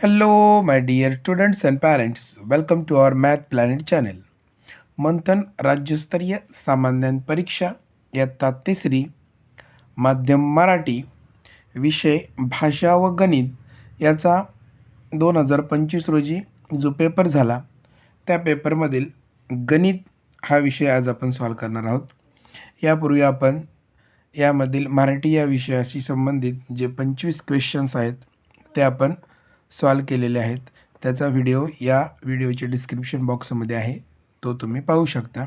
Hello, my dear students and parents. Welcome to our Math Planet channel. मंथन राज्यस्तरीय सामान्य परीक्षा इयत्ता तिसरी माध्यम मराठी विषय भाषा व गणित याचा 2025 रोजी जो पेपर झाला त्या पेपरमधील गणित हा विषय आज आपण सॉल्व करणार आहोत. यापूर्वी आपण यामधील मराठी या विषयाशी संबंधित जे 25 क्वेश्चन्स आहेत ते आपण सॉल्व केलेले आहेत. त्याचा व्हिडिओ या व्हिडिओच्या डिस्क्रिप्शन बॉक्समध्ये आहे, तो तुम्ही पाहू शकता.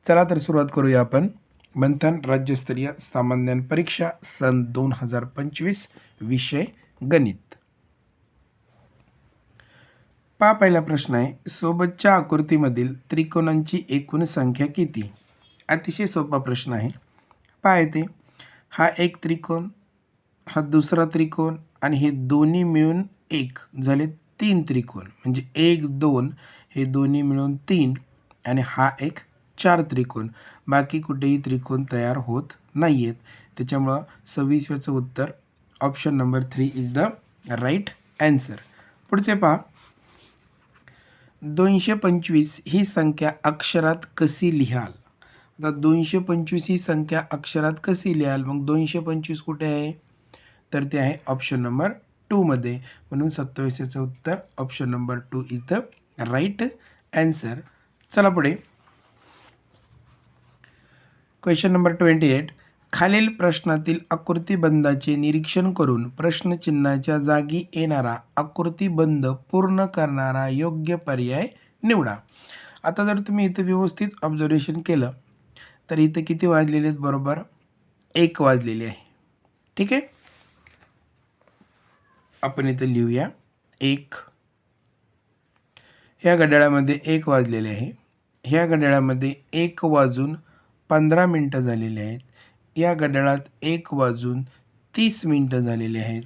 चला तर सुरुवात करूया आपण. मंथन राज्यस्तरीय सामान्य परीक्षा सन 2025 विषय गणित. पहा पहिला प्रश्न आहे, सोबतच्या आकृतीमधील त्रिकोणांची एकूण संख्या किती? अतिशय सोपा प्रश्न आहे. पहा येते हा एक त्रिकोण, हा दुसरा त्रिकोण आणि हे दोन्ही मिळून एक झाले 3 त्रिकोण, म्हणजे 1 2 हे दोन्ही मिळून 3 आणि हा एक 4 त्रिकोण. बाकी कुठेही त्रिकोण तयार होत नाही आहेत. त्याच्यामुळं 26व्याचं उत्तर option number 3 is the right answer. पुढचे पहा, 225 ही संख्या अक्षरात कशी लिहाल? आता 225 ही संख्या अक्षरात कशी लिहाल? मग 225 कुठे आहे? तर ते आहे ऑप्शन नंबर 2 मध्ये. म्हणून 27चं उत्तर option number 2 is the right answer. चला पुढे, क्वेश्चन नंबर 28. खालील प्रश्नातील आकृतिबंधाचे निरीक्षण करून प्रश्नचिन्हाच्या जागी येणारा आकृतिबंध पूर्ण करणारा योग्य पर्याय निवडा. आता जर तुम्ही इथं व्यवस्थित ऑब्झर्वेशन केलं तर इथं किती वाजलेले आहेत? बरोबर 1 वाजलेले आहे. ठीक आहे, आपण इथं लिहूया 1. ह्या घड्याळामध्ये 1 वाजलेले आहे. ह्या घड्याळामध्ये 1 वाजून 15 मिनटं झालेले आहेत. या घड्याळात 1 वाजून 30 मिनटं झालेले आहेत.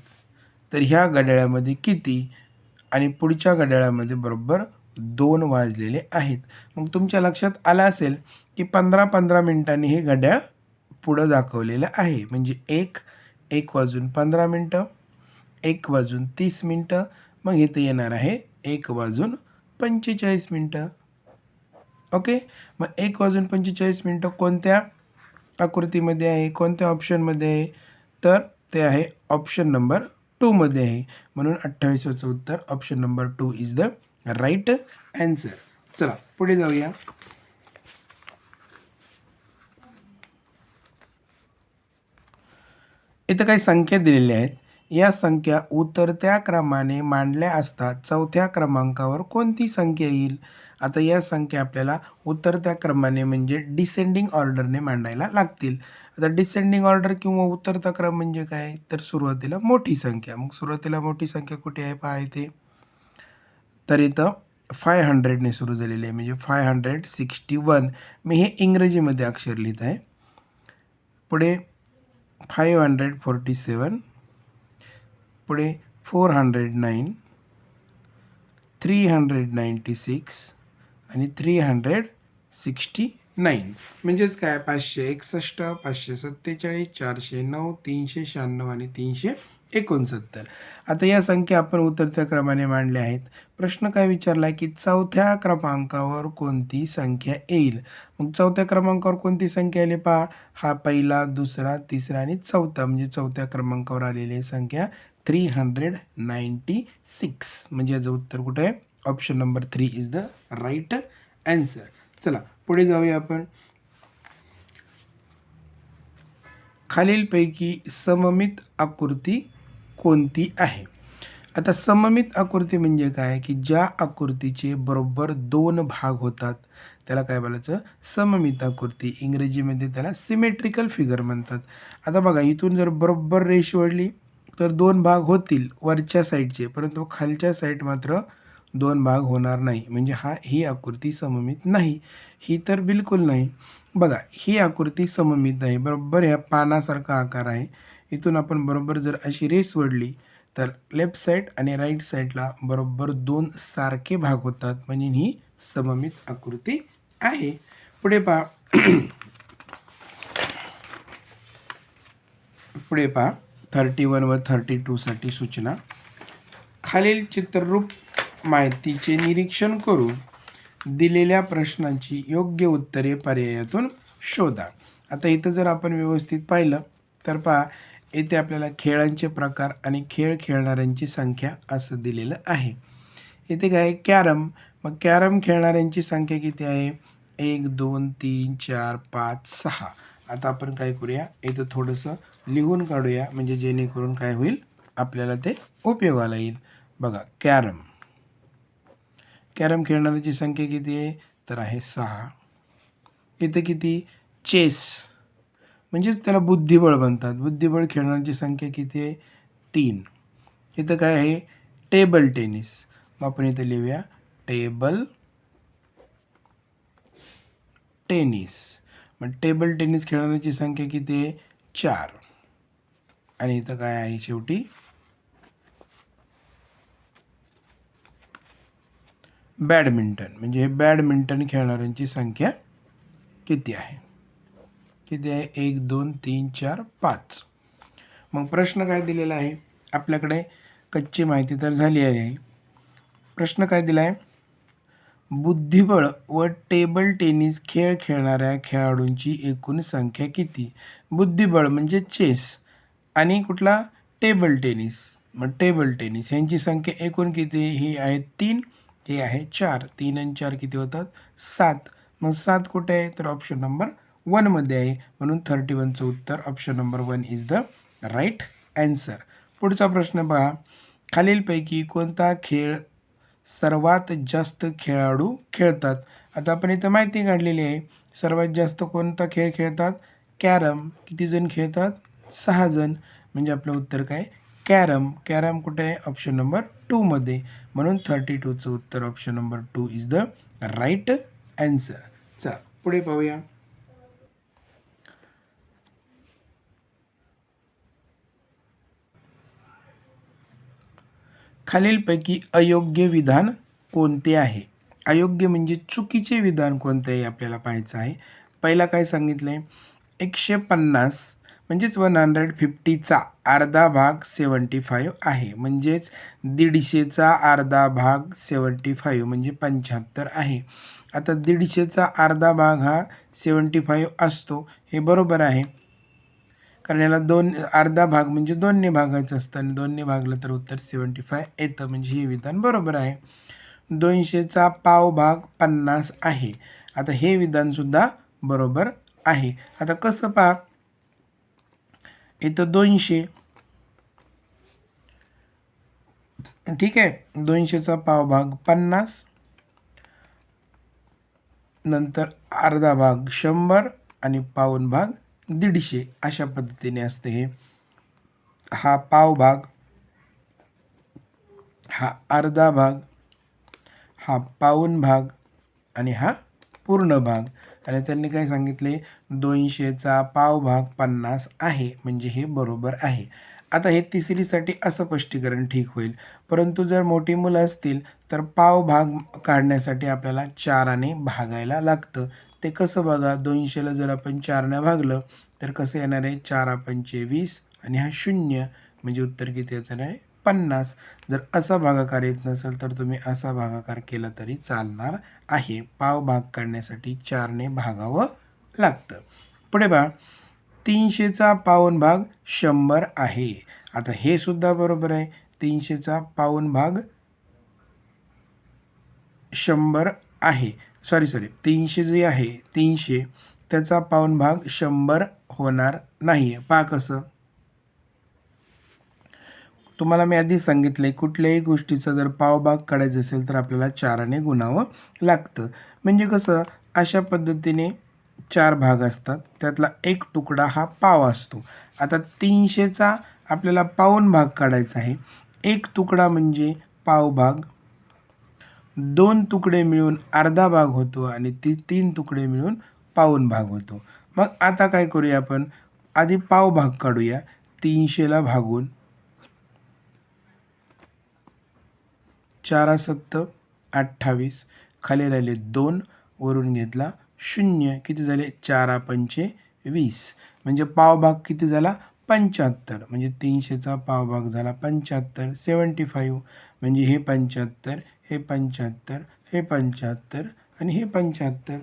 तर ह्या घड्याळामध्ये किती? आणि पुढच्या घड्याळामध्ये बरोबर 2 वाजलेले आहेत. मग तुमच्या लक्षात आलं असेल की 15-15 मिनटांनी हे घड्याळ पुढं दाखवलेलं आहे. म्हणजे 1 वाजून 15 मिनटं, 1 वाजून 30 मिनटं, मग इथे येणार आहे 1 वाजून 45 मिनटं. ओके, मग 1 वाजून 45 मिनटं कोणत्या आकृतीमध्ये आहे, कोणत्या ऑप्शनमध्ये आहे? तर ते आहे ऑप्शन नंबर 2 मध्ये आहे. म्हणून 28चं उत्तर option number 2 is the right answer. चला पुढे जाऊया. इथं काही संख्या दिलेल्या आहेत. या संख्या उतरत्या क्रमाने मांडल्या असता चौथ्या क्रमांकावर कोणती संख्या येईल? आता या संख्या आपल्याला उतरत्या क्रमाने म्हणजे डिसेंडिंग ऑर्डरने मांडायला लागतील. आता डिसेंडिंग ऑर्डर किंवा उतरता क्रम म्हणजे काय? तर सुरुवातीला मोठी संख्या. मग सुरुवातीला मोठी संख्या कुठे आहे पहा इथे. तर इथं 500ने सुरू झालेली आहे, म्हणजे 561. मी हे इंग्रजीमध्ये अक्षर लिहित आहे. पुढे 547, पुढे 409, 396 आणि 369. म्हणजेच काय 561, 547, 409, 396 आणि 369. आता या संख्या आपण उतरत्या क्रमाने मांडल्या आहेत. प्रश्न काय विचारला की चौथ्या क्रमांकावर कोणती संख्या येईल? मग चौथ्या क्रमांकावर कोणती संख्या आली पहा. हा पहिला, दुसरा, तिसरा आणि चौथा, म्हणजे चौथ्या क्रमांकावर आलेली संख्या 396. म्हणजे याचं उत्तर कुठे आहे? Option number 3 is the right answer. चला पुढे जाऊया आपण. खालीलपैकी सममित आकृती कोणती आहे? आता सममित आकृती म्हणजे काय की ज्या आकृतीचे बरोबर 2 भाग होतात त्याला काय बोलायचं? सममित आकृती. इंग्रजीमध्ये त्याला सिमेट्रिकल फिगर म्हणतात. आता बघा, इथून जर बरोबर रेष ओढली तर 2 भाग होतील वरच्या साईडचे, परंतु खालच्या साईड मात्र 2 भाग होणार नाही. म्हणजे ही आकृती सममित नाही. ही तर बिलकुल नाही. बघा, ही आकृती सममित आहे. बरोबर ह्या पानासारखा आकार आहे. इथून आपण बरोबर जर अशी रेष ओढली तर लेफ्ट साईड आणि राईट साईडला बरोबर 2 सारखे भाग होतात. म्हणजे ही सममित आकृती आहे. पुढे पहा, पुढे पहा 31 व 32 साठी सूचना. खालील चित्ररूप माहितीचे निरीक्षण करून दिलेल्या प्रश्नांची योग्य उत्तरे पर्यायातून शोधा. आता इथं जर आपण व्यवस्थित पाहिलं तर पहा, येथे आपल्याला खेळांचे प्रकार आणि खेळ खेळणाऱ्यांची संख्या असं दिलेलं आहे. इथे काय कॅरम, मग कॅरम खेळणाऱ्यांची संख्या किती आहे? 1 2 3 4 5 6. आता आपण काय करूया, इथं थोडंसं लिहून काढूया, म्हणजे जेणेकरून काय होईल, आपल्याला ते उपयोगाला येईल. बघा, कॅरम खेळणाऱ्याची संख्या किती आहे? तर आहे 6. इथं किती? चेस, म्हणजेच त्याला बुद्धिबळ म्हणतात. बुद्धिबळ खेळणाऱ्यांची संख्या किती आहे? 3. इथं काय आहे? Table tennis. मग आपण इथं लिहूया टेबल टेनिस. मग टेबल टेनिस खेळणाऱ्यांची संख्या किती आहे? 4. आणि इथं काय आहे शेवटी? बॅडमिंटन, म्हणजे हे बॅडमिंटन खेळणाऱ्यांची संख्या किती आहे? किती आहे? 1 2 3 4 5. मग प्रश्न काय दिलेला आहे आपल्याकडे? कच्ची माहिती तर झाली आहे. प्रश्न काय दिला आहे? बुद्धिबळ व टेबल टेनिस खेळ खेळणाऱ्या खेळाडूंची एकूण संख्या किती? बुद्धिबळ म्हणजे चेस आणि कुठला? Table tennis. मग टेबल टेनिस यांची संख्या एकूण किती? ही आहे 3, हे आहे 4. 3 आणि 4 किती होतात? 7. मग 7 कुठे आहे? तर ऑप्शन नंबर 1 मध्ये आहे. म्हणून 31चं उत्तर option number 1 is the right answer. पुढचा प्रश्न पहा. खालीलपैकी कोणता खेळ सर्वात जास्त खेळाडू खेळतात? आता आपण इथं माहिती काढलेली आहे. सर्वात जास्त कोणता खेळ खेळतात? कॅरम. किती जण खेळतात? 6 जण. म्हणजे आपलं उत्तर काय? कॅरम. कॅरम कुठे आहे? ऑप्शन नंबर 2 मध्ये. म्हणून 32चं उत्तर option number 2 is the right answer. चला पुढे पाहूया. खालीलपैकी अयोग्य विधान कोणते आहे? अयोग्य म्हणजे चुकीचे विधान कोणते आहे आपल्याला पाहायचं आहे. पहिला काय सांगितलंय? 150 म्हणजेच 150चा अर्धा भाग 75 आहे. म्हणजेच 150चा अर्धा भाग 75 म्हणजे 75 आहे. आता 150चा अर्धा भाग हा 75 असतो, हे बरोबर आहे. कारण याला अर्धा भाग म्हणजे 2ने भागायचं असतं आणि 2ने भागलं तर उत्तर 75 येतं. म्हणजे हे विधान बरोबर आहे. 200चा पाव भाग 50 आहे. आता हे विधानसुद्धा बरोबर आहे. आता कसं पहा, इथं 200, ठीक आहे. 200चा पाव भाग 50, नंतर अर्धा भाग 100 आणि पाऊण भाग 150 अशा पद्धतीने असते हे. हा पाव भाग, हा अर्धा भाग, हा पाऊण भाग आणि हा पूर्ण भाग. आणि त्यांनी काय सांगितले? 200चा पाव भाग 50 आहे. म्हणजे हे बरोबर आहे. आता हे तिसरीसाठी असं स्पष्टीकरण ठीक होईल. परंतु जर मोठी मुलं असतील तर पाव भाग काढण्यासाठी आपल्याला 4ने भागायला लागतं. ते कसं बघा, 200ला जर आपण 4ने भागलं तर कसं येणार आहे? 4 पंचे 20 आणि हा 0 म्हणजे उत्तर किती येणार आहे? 50. जर असा भागाकार येत नसेल तर तुम्ही असा भागाकार केला तरी चालणार आहे. पाव भाग काढण्यासाठी 4ने भागावं लागतं. पुढे पहा, 300चा पाऊण भाग 100 आहे. आता हे सुद्धा बरोबर आहे. 300चा पाऊण भाग 100 आहे. सॉरी 300 जे आहे 300 त्याचा पाऊण भाग 100 होणार नाही आहे. पहा कसं. तुम्हाला मी आधी सांगितले, कुठल्याही गोष्टीचा जर पावभाग काढायचा असेल तर आपल्याला 4ने गुणावं लागतं. म्हणजे कसं, अशा पद्धतीने 4 भाग असतात, त्यातला एक तुकडा हा पाव असतो. आता 300चा आपल्याला पाऊण भाग काढायचा आहे. एक तुकडा म्हणजे पावभाग, 2 तुकडे मिळून अर्धा भाग होतो आणि 3 तुकडे मिळून पाऊण भाग होतो. मग आता काय करूया आपण? आधी पाव भाग काढूया. 300ला भागून 4 7 28, खाली राहिले 2, वरून घेतला 0. किती झाले? 4 पंचे 20. म्हणजे पाव भाग किती झाला? 75 म्हणजे 300चा पावभाग झाला 75. 75 म्हणजे हे 75, हे 75, हे 75 आणि हे 75.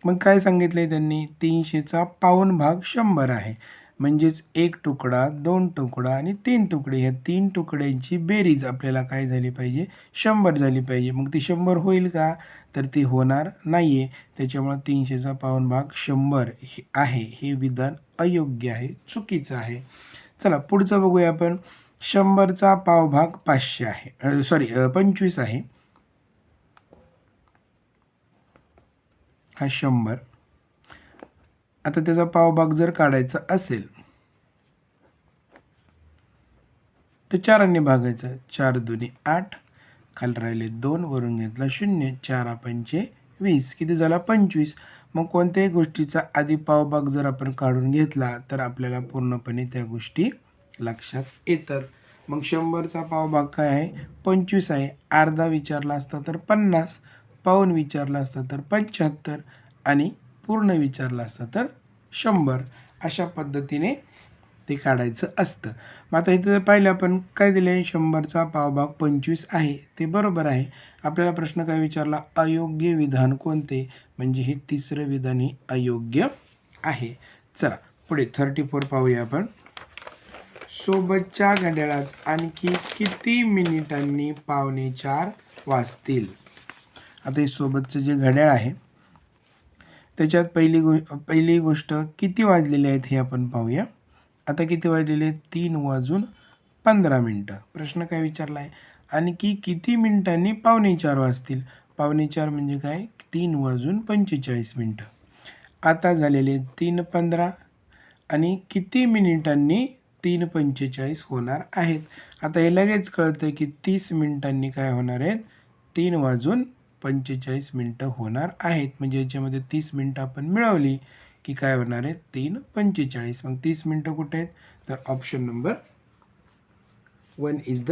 मग काय सांगितलं आहे त्यांनी? 300चा पाऊण भाग 100 आहे. म्हणजेच 1 तुकडा, 2 तुकडा आणि 3 तुकडे. ह्या 3 तुकड्यांची बेरीज आपल्याला काय झाली पाहिजे? 100 झाली पाहिजे. मग ती 100 होईल का? तर ती होणार नाही आहे. त्याच्यामुळं 300चा पाऊण भाग 100 हे आहे. हे विधान अयोग्य आहे, चुकीचं आहे. चला पुढचं बघूया आपण. 100चा पावभाग 500 आहे. 25 आहे. हा 100. आता त्याचा पावभाग जर काढायचा असेल तर 4 ने भागायचा. 4 दुनी 8, खाली राहिले 2, वरून घेतला 0. 4 पंचे 20. किती झाला? 25. मग कोणत्याही गोष्टीचा आधी पावभाग जर आपण काढून घेतला तर आपल्याला पूर्णपणे त्या गोष्टी लक्षात येतात. मग 100चा पावभाग काय आहे? 25 आहे. अर्धा विचारला असता तर 50, पाऊण विचारला असता तर 75 आणि पूर्ण विचारला असता तर 100. अशा पद्धतीने ते काढायचं असतं. मग आता इथं जर पाहिलं आपण काय दिलं आहे? 100चा पावभाग 25 आहे. ते बरोबर आहे. आपल्याला प्रश्न काय विचारला? अयोग्य विधान कोणते? म्हणजे हे तिसरं विधान हे अयोग्य आहे. चला पुढे 34 पाहूया आपण. सोबतच्या घड्याळात आणखी किती मिनिटांनी 3:45 वाजतील? आता हे सोबतचं जे घड्याळ आहे त्याच्यात पहिली गोष्ट किती वाजलेले आहेत हे आपण पाहूया. आता किती वाजलेले? 3:15. प्रश्न काय विचारला आहे? आणखी किती मिनिटांनी 3:45 वाजतील? 3:45 म्हणजे काय? 3:45. आता झालेले 3:15 आणि किती मिनिटांनी 3:45 होणार आहेत? आता हे लगेच कळतं की 30 मिनिटांनी काय होणार आहेत? 3:45 होणार आहेत. म्हणजे याच्यामध्ये 30 मिनिटं आपण मिळवली की काय होणार आहे? 3:45. मग 30 मिनिटं कुठे आहेत? तर option number 1 is the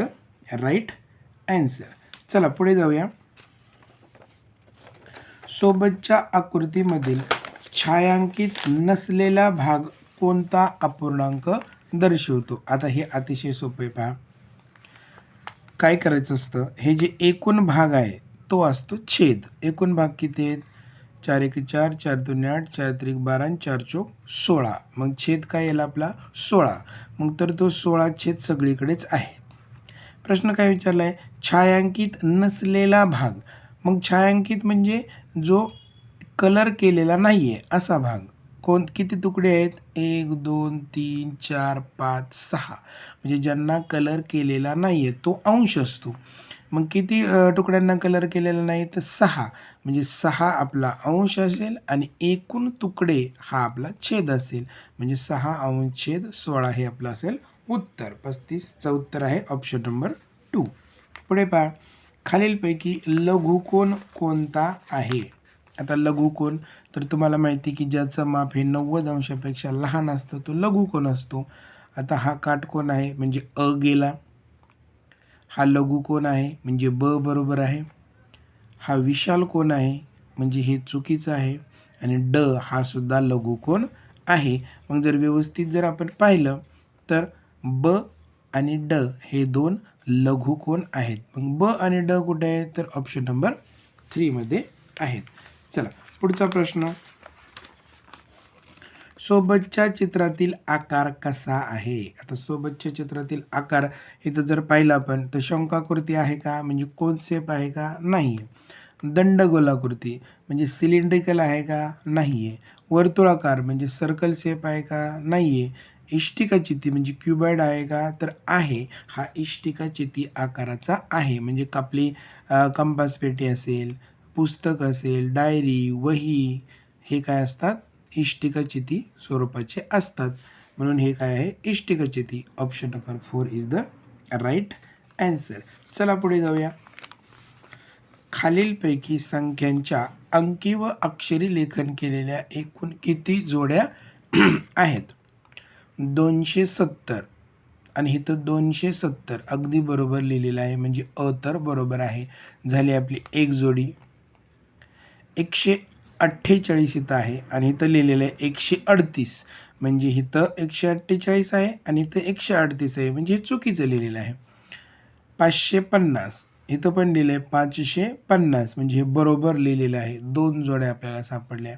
right answer. चला पुढे जाऊया. सोबतच्या आकृतीमधील छायांकित नसलेला भाग कोणता अपूर्णांक दर्शवतो? आता हे अतिशय सोपे पहा. काय करायचं असतं? हे जे एकूण भाग आहे तो असतो छेद. एकूण भाग किती आहेत? 4 1 4, 4 2 8, 4 3 12 आणि 4 4 16. मग छेद काय येईल आपला? 16. मग तर तो 16 छेद सगळीकडेच आहे. प्रश्न काय विचारला आहे? छायांकित नसलेला भाग. मग छायांकित म्हणजे जो कलर केलेला नाही आहे असा भाग. किती तुकडे आहेत? 1 2 3 4 5 6. म्हणजे ज्यांना कलर केलेला नाही आहे तो अंश असतो. मग किती तुकड्यांना कलर केलेला नाही? तर 6. म्हणजे 6 आपला अंश असेल आणि एकूण तुकडे हा आपला छेद असेल. म्हणजे 6 अंश छेद 16 हे आपलं असेल उत्तर. 35चं उत्तर आहे ऑप्शन नंबर 2. पुढे पहा. खालीलपैकी लघुकोन कोणता आहे? आता लघुकोन तर तुम्हाला माहिती की ज्याचं माप हे 90 अंशापेक्षा लहान असतं तो लघुकोन असतो. आता हा काटकोन आहे म्हणजे अ गेला. हा लघुकोन आहे म्हणजे ब बरोबर आहे. हा विशाल कोन आहे म्हणजे हे चुकीचं आहे. आणि ड हा सुद्धा लघुकोन आहे. मग जर व्यवस्थित जर आपण पाहिलं तर ब आणि ड हे 2 लघुकोन आहेत. मग ब आणि ड कुठे आहेत? तर ऑप्शन नंबर 3 मध्ये आहेत. चला पुढचा प्रश्न. सोबतच्या चित्रातील आकार कसा आहे? आता सोबतच्या चित्रातील आकार इथं जर पाहिलं आपण तर शंखाकृती आहे का? म्हणजे कोन शेप आहे का? नाही. दंडगोलाकृती म्हणजे सिलेंड्रिकल आहे का? नाही आहे. वर्तुळाकार म्हणजे सर्कल शेप आहे का? नाही आहे. इष्टिकाचिती म्हणजे क्युबॉइड आहे का? तर आहे. हा इष्टिकाचिती आकाराचा आहे. म्हणजे आपली कंपास पेटी असेल, पुस्तक असेल, डायरी, वही हे काय असतात? इष्टिकाचिती स्वरूपाचे असतात. म्हणून हे काय आहे? इष्टिकाचिती. Option number 4 is the right answer. चला पुढे जाऊया. खालीलपैकी संख्यांच्या अंकी व अक्षरी लेखन केलेल्या एकूण किती जोड्या आहेत? 270. आणि इथं 270 अगदी बरोबर लिहिलेलं आहे म्हणजे अ तर बरोबर आहे. झाली आपली एक जोडी. 148 इथं आहे आणि इथं लिहिलेलं आहे 138. म्हणजे इथं 148 आहे आणि इथं 138 आहे, म्हणजे हे चुकीचं लिहिलेलं आहे. 550 इथं पण लिहिलं आहे 550, म्हणजे हे बरोबर लिहिलेलं आहे. 2 जोड्या आपल्याला सापडल्या.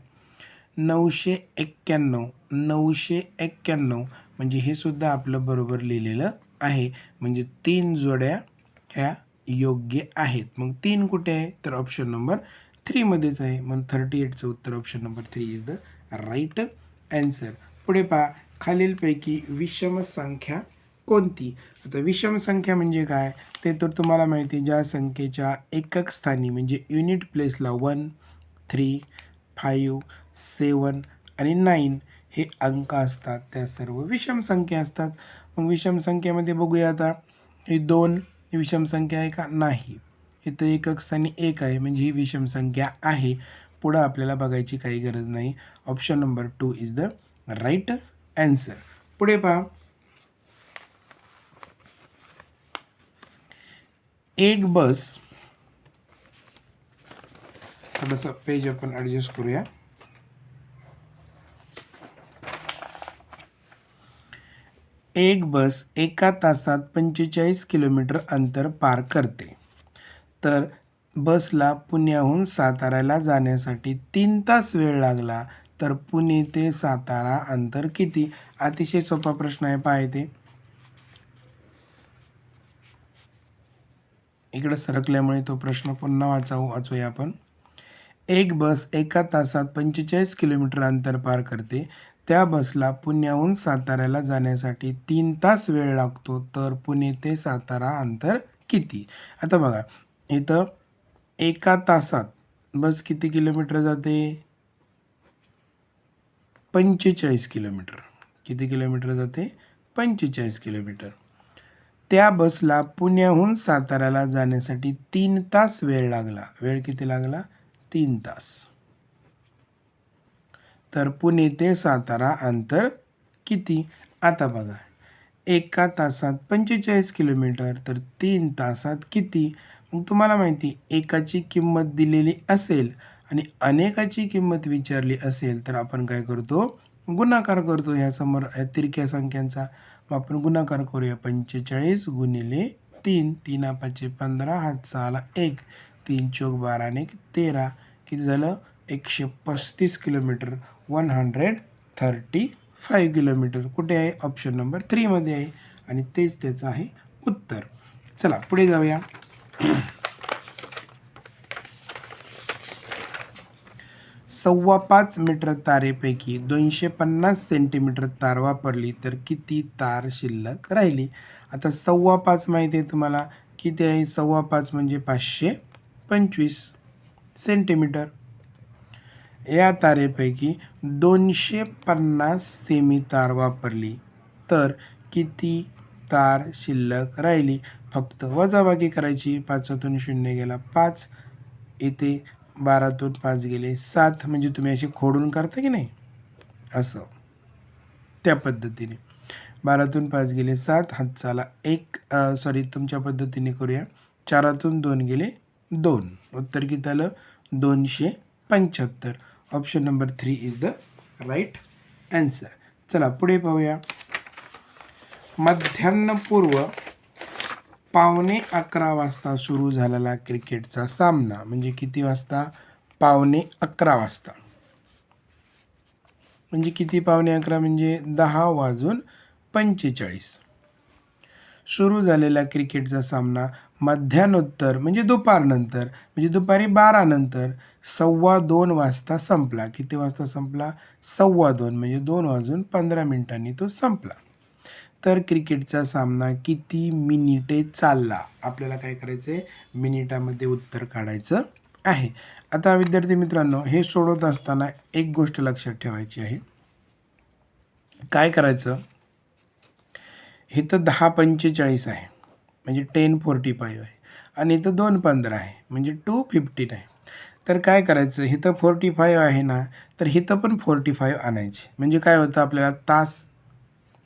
991 991 म्हणजे हे सुद्धा आपलं बरोबर लिहिलेलं आहे. म्हणजे 3 जोड्या ह्या योग्य आहेत. मग 3 कुठे आहे? तर ऑप्शन नंबर 3 मध्येच आहे. मग 38चं उत्तर option number 3 is the right answer. पुढे पहा, खालीलपैकी विषम संख्या कोणती? आता विषम संख्या म्हणजे काय? ते तर तुम्हाला माहिती आहे, ज्या संख्येच्या एकक स्थानी म्हणजे युनिट प्लेसला 1, 3, 5, 7 आणि 9 हे अंक असतात, त्या सर्व विषम संख्या असतात. मग विषम संख्येमध्ये बघूया आता, ही 2 ही विषम संख्या आहे का? नाही. इथं एकक स्थानी 1 आहे, म्हणजे ही विषम संख्या आहे. पुढं आपल्याला बघायची काही गरज नाही. Option number 2 is the right answer. पुढे पहा, एक बस, थोडंसं पेज आपण ॲडजस्ट करूया. एक बस एका तासात 45 किलोमीटर अंतर पार करते. तर बसला पुण्याहून साताऱ्याला जाण्यासाठी 3 तास वेळ लागला, तर पुणे ते सातारा अंतर किती? अतिशय सोपा प्रश्न आहे, पहा इथे. इकडं सरकल्यामुळे तो प्रश्न पुन्हा वाचूया आपण. एक बस एका तासात 45 किलोमीटर अंतर पार करते. त्या बसला पुण्याहून साताऱ्याला जाण्यासाठी 3 तास वेळ लागतो, तर पुणे ते सातारा अंतर किती? आता बघा, इथं एका तासात बस किती किलोमीटर जाते? 45 किलोमीटर. किती किलोमीटर जाते? 45 किलोमीटर. त्या बसला पुण्याहून साताऱ्याला जाण्यासाठी 3 तास वेळ लागला. वेळ किती लागला? 3 तास. तर पुणे ते सातारा अंतर किती? आता बघा, एका तासात 45 किलोमीटर, तर 3 तासात किती? मग तुम्हाला माहिती, एकाची किंमत दिलेली असेल आणि अनेकाची किंमत विचारली असेल, तर आपण काय करतो? गुणाकार करतो ह्या समोर तिरक्या संख्यांचा. मग आपण गुणाकार करूया. 45 गुणिले 3, 3 5 15, हात 6ला 1, 3 चौक 12 आणि 13, किती झालं? 135 किलोमीटर. 135 किलोमीटर कुठे आहे? ऑप्शन नंबर 3 मध्ये आहे आणि तेच त्याचं आहे उत्तर. चला पुढे जाऊया. 5.25 मीटर तारेपैकी 250 सेंटीमीटर तार वापरली तर किती तार शिल्लक राहिली? आता 5.25 माहिती आहे तुम्हाला किती आहे? 5.25 म्हणजे 525 सेंटीमीटर. या तारेपैकी 250 सेमी तार वापरली तर किती तार शिल्लक राहिली? फक्त वजाबाकी करायची. 5तून 0 गेला 5, इथे 12तून 5 गेले 7, म्हणजे तुम्ही असे खोडून करता की नाही, असं त्या पद्धतीने. 12तून 5 गेले 7, हातचाला 1, तुमच्या पद्धतीने करूया. 4तून 2 गेले 2, उत्तर किती आलं? 275. Option number 3 is the right answer. चला पुढे पाहूया. मध्यान्हपूर्व 11:15 वाजता सुरू झालेला क्रिकेटचा सामना म्हणजे किती वाजता? 11:15 वाजता. म्हणजे किती 11:15 म्हणजे 10:45. सुरू झालेला क्रिकेटचा सामना मध्यान्होत्तर म्हणजे दुपारनंतर, म्हणजे दुपारी 12 नंतर 2:15 वाजता संपला. किती वाजता संपला? 2:15 म्हणजे 2:15 तो संपला. तर क्रिकेटचा सामना किती मिनिटे चालला? आपल्याला काय करायचं आहे? मिनिटामध्ये उत्तर काढायचं आहे. आता विद्यार्थी मित्रांनो, हे सोडवत असताना एक गोष्ट लक्षात ठेवायची आहे. काय करायचं? इथं 10:45 आहे म्हणजे 10:45 आहे आणि इथं 2:15 आहे म्हणजे 2:15 आहे. तर काय करायचं? इथं 45 आहे ना, तर इथं पण 45 आणायचे. म्हणजे काय होतं? आपल्याला तास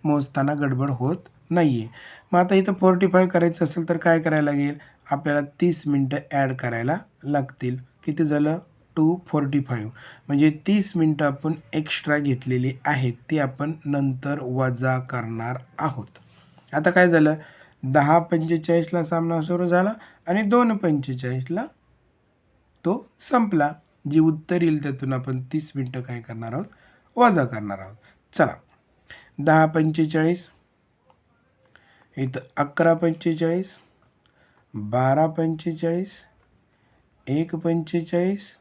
मोजताना गडबड होत नाही आहे. मग आता इथं 45 करायचं असेल तर काय करायला लागेल? आपल्याला 30 मिनटं ॲड करायला लागतील. किती झालं? 45 म्हणजे 30 मिनटं आपण एक्स्ट्रा घेतलेली आहेत ती आपण नंतर वजा करणार आहोत. आता काय झालं, 10:45ला सामना सुरू झाला आणि 2:45ला तो संपला. जी उत्तर येईल त्यातून आपण 30 मिनटं काय करणार आहोत, वजा करणार आहोत. चला, 10:45 इथं 11:45, 12:45, 1:45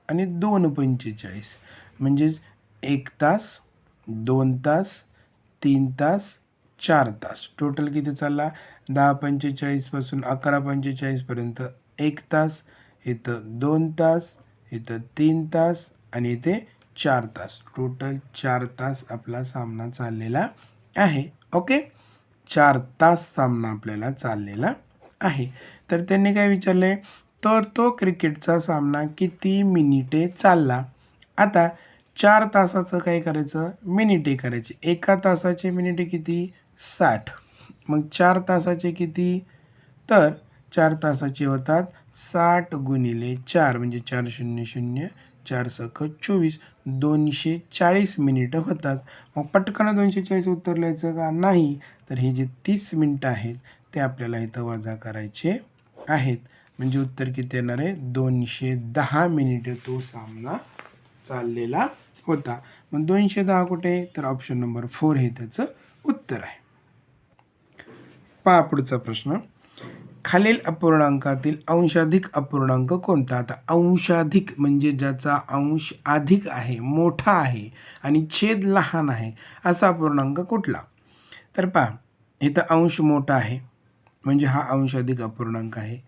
आणि 2:45 म्हणजेच 1 तास, 2 तास, 3 तास, 4 तास. टोटल किती चालला, 10:45 पासून 11:45 पर्यंत 1 तास, इथं 2 तास, इथं 3 तास आणि इथे 4 तास. टोटल 4 तास आपला सामना चाललेला आहे. ओके, 4 तास सामना आपल्याला चाललेला आहे. तर त्यांनी काय विचारले, तर तो क्रिकेटचा सामना किती मिनिटे चालला. आता 4 तासाचं काय करायचं, मिनिटे करायची. एका तासाचे मिनिटे किती, 60. मग 4 तासाचे किती, तर 4 तासाचे होतात 60 गुणिले 4 म्हणजे 4 0 0 4 सख 24 240 मिनिटं होतात. मग पटकन 240 उत्तर लिहायचं का, नाही. तर हे जे 30 मिनटं आहेत ते आपल्याला इथं वजा करायचे आहेत. म्हणजे उत्तर किती येणार आहे, 210 मिनिटे तो सामना चाललेला होता. मग 210 कुठे, तर ऑप्शन नंबर 4 हे त्याचं उत्तर आहे. पहा पुढचा प्रश्न, खालील अपूर्णांकातील अंशाधिक अपूर्णांक कोणता. आता अंशाधिक म्हणजे ज्याचा अंश अधिक आहे, मोठा आहे आणि छेद लहान आहे, असा अपूर्णांक कुठला. तर पहा, इथं अंश मोठा आहे म्हणजे हा अंशाधिक अपूर्णांक आहे.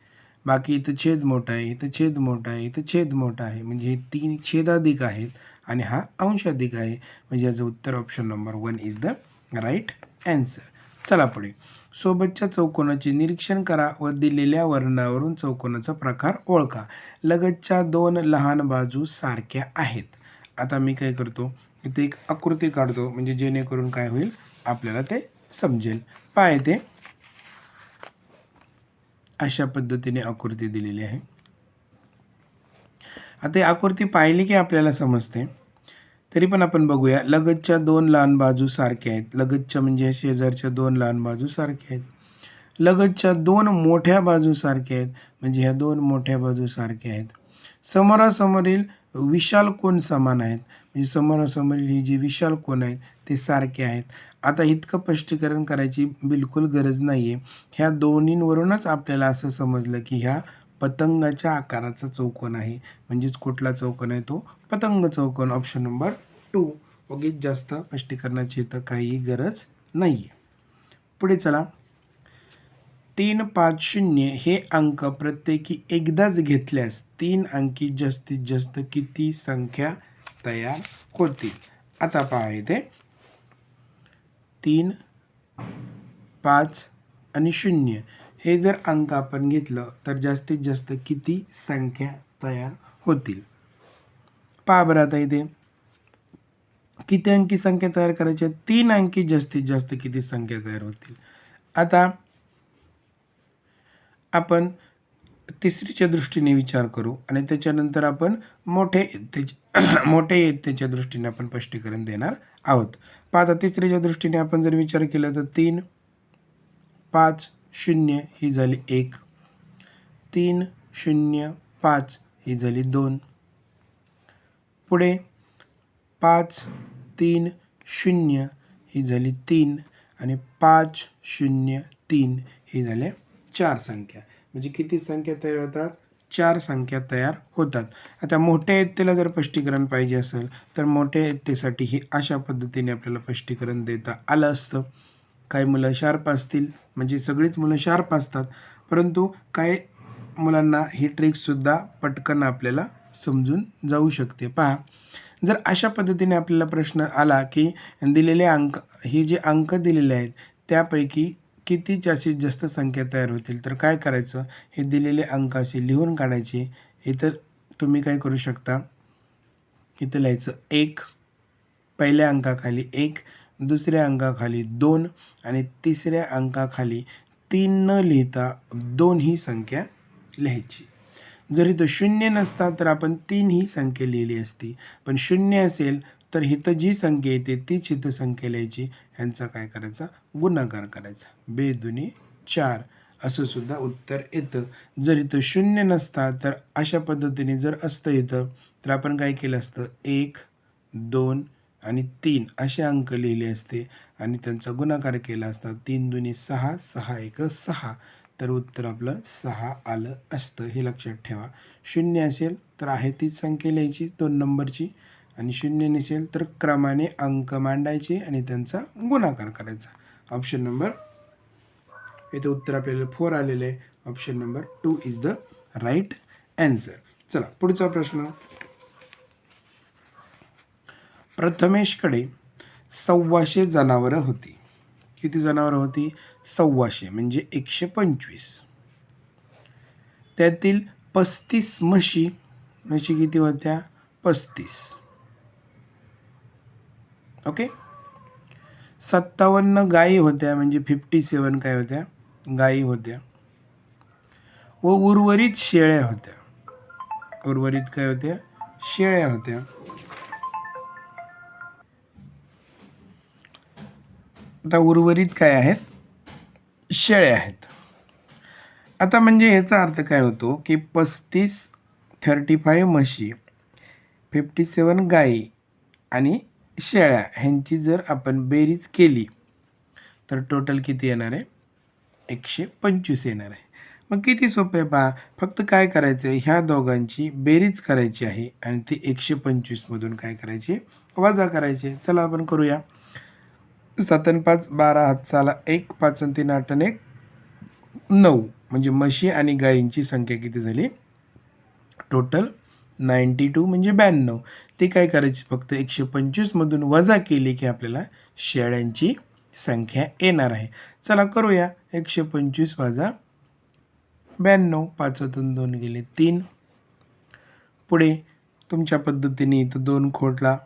बाकी इथं छेद मोठा आहे, इथं छेद मोठा आहे, इथं छेद मोठा आहे, म्हणजे हे 3 छेदाधिक आहेत आणि हा अंशाधिक आहे. म्हणजे याचं उत्तर option number 1 is the right answer. चला पुढे, सोबतच्या चौकोनाचे निरीक्षण करा व दिलेल्या वर्णावरून चौकोनाचा प्रकार ओळखा. लगतच्या 2 लहान बाजू सारख्या आहेत. आता मी काय करतो, इथे एक आकृती काढतो म्हणजे जेणेकरून काय होईल, आपल्याला ते समजेल. पहा इथे अशा पद्धतीने आकृती दिलेली आहे. आता ही आकृती पाहिली की आपल्याला समजते, तरी पण आपण बघूया. लगतच्या 2 लहान बाजू सारख्या आहेत. लगतच्या म्हणजे शेजारच्या 2 लहान बाजू सारख्या आहेत. लगतच्या 2 मोठ्या बाजू सारख्या आहेत म्हणजे ह्या 2 मोठ्या बाजू सारख्या आहेत. समोरासमोरील विशाल कोन समान आहेत म्हणजे समोरासमोरील ही जी विशाल कोन आहेत ते सारखे आहेत. आता इतकं स्पष्टीकरण करायची बिलकुल गरज नाही आहे. ह्या दोन्हींवरूनच आपल्याला असं समजलं की ह्या पतंगाच्या आकाराचा चौकोन आहे. म्हणजेच कुठला चौकोन आहे, तो पतंग चौकोन. Option number 2. उगीच जास्त स्पष्टीकरणाची इथं काही गरज नाही आहे. पुढे चला, 3, 5, 0 हे अंक प्रत्येकी एकदाच घेतल्यास 3 अंकी जास्तीत जास्त किती संख्या तयार होतील. आता पहा इथे 3, 5 आणि 0 हे जर अंक आपण घेतलं तर जास्तीत जास्त किती संख्या तयार होतील. पहा बरं, आता इथे किती अंकी संख्या तयार करायची, 3 अंकी जास्तीत जास्त किती संख्या तयार होतील. आता आपण तिसरीच्या दृष्टीने विचार करू आणि त्याच्यानंतर आपण मोठे इयत्तेच्या दृष्टीने आपण स्पष्टीकरण देणार आहोत. पहा, आता तिसरीच्या दृष्टीने आपण जर विचार केला तर 3, 5, 0 ही झाली 1, 3, 0, 5 ही झाली 2. पुढे 5, 3, 0 ही झाली 3 आणि 5, 0, 3 ही झाल्या 4 संख्या. म्हणजे किती संख्या तयार होतात, 4 संख्या तयार होतात. आता मोठ्या इयत्तेला जर स्पष्टीकरण पाहिजे असेल तर मोठ्या इयत्तेसाठी ही अशा पद्धतीने आपल्याला स्पष्टीकरण देता आलं असतं. काही मुलं शार्प असतील, म्हणजे सगळीच मुलं शार्प असतात, परंतु काही मुलांना ही ट्रिकसुद्धा पटकन आपल्याला समजून जाऊ शकते. पहा, जर अशा पद्धतीने आपल्याला प्रश्न आला की दिलेले अंक, हे जे अंक दिलेले आहेत त्यापैकी किती जास्तीत जास्त संख्या तयार होतील, तर काय करायचं, हे दिलेले अंक असे लिहून काढायचे. इथं तुम्ही काय करू शकता, इथं लिहायचं 1, पहिल्या अंकाखाली 1, दुसऱ्या अंकाखाली 2 आणि तिसऱ्या अंकाखाली 3 न लिहिता 2 ही संख्या लिहायची. जर इथं शून्य नसता तर आपण 3 ही संख्या लिहिली असती, पण शून्य असेल तर इथं जी संख्या येते तीच इथं संख्या लिहायची, ह्यांचा काय करायचा, गुणाकार करायचा. 2 दुनी 4 असं सुद्धा उत्तर येतं. जर इथं शून्य नसता तर अशा पद्धतीने जर असतं इथं तर आपण काय केलं असतं, 1, 2 आणि 3 असे अंक लिहिले असते आणि त्यांचा गुणाकार केला असता. 3 दुनी 6, 6 एक 6, तर उत्तर आपलं 6 आलं असतं. हे लक्षात ठेवा. शून्य असेल तर आहे तीच संख्या लिहायची 2 नंबरची, आणि शून्य नसेल तर क्रमाने अंक मांडायचे आणि त्यांचा गुणाकार करायचा. ऑप्शन नंबर, इथे उत्तर आपल्याला 4 आलेलं आहे. Option number 2 is the right answer. चला पुढचा प्रश्न. प्रथमेशकडे 1,200 जनावरं होती. किती जनावरं होती? 1,200 म्हणजे 125. त्यातील 35 म्हशी, म्हशी किती होत्या? 35. ओके. 57 गायी होत्या म्हणजे 57 काय होत्या? गायी होत्या. व उर्वरित शेळ्या होत्या. उर्वरित काय होत्या? शेळ्या होत्या. आता उर्वरित काय आहेत? शेळ्या आहेत. आता म्हणजे याचा अर्थ काय होतो की 35 म्हशी, 57 गायी आणि शेळ्या ह्यांची जर आपण बेरीज केली तर टोटल किती येणार आहे? 125 येणार आहे. मग किती सोपं आहे पहा. फक्त काय करायचं आहे, ह्या दोघांची बेरीज करायची आहे आणि ती 125 मधून काय करायची? वजा करायची. चला आपण करूया. 7 आणि 5 12, हातचा 1, 5 आणि 3 8 आणि 1 9, म्हणजे म्हशी आणि गायींची संख्या किती झाली? टोटल 92 म्हणजे 92. ते काय करायची? फक्त 125 मधून वजा केली की आपल्याला शेळ्यांची संख्या येणार आहे. चला करूया. 125 वजा 92, 5तून 2 गेले 3. पुढे तुमच्या पद्धतीने इथं 2 खोडला,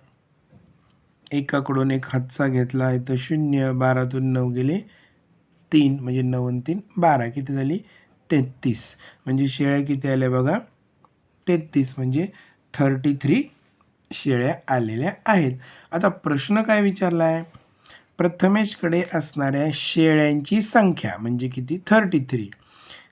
एकाकडून एक हातचा घेतला, इथं 0, 12तून 9 गेले 3, म्हणजे 9 आणि 3 12, किती झाली? 33. म्हणजे शेळ्या किती आल्या बघा? 33, म्हणजे 33 शेळ्या आलेल्या आहेत. आता प्रश्न काय विचारला आहे? प्रथमेशकडे असणाऱ्या शेळ्यांची संख्या म्हणजे किती? 33.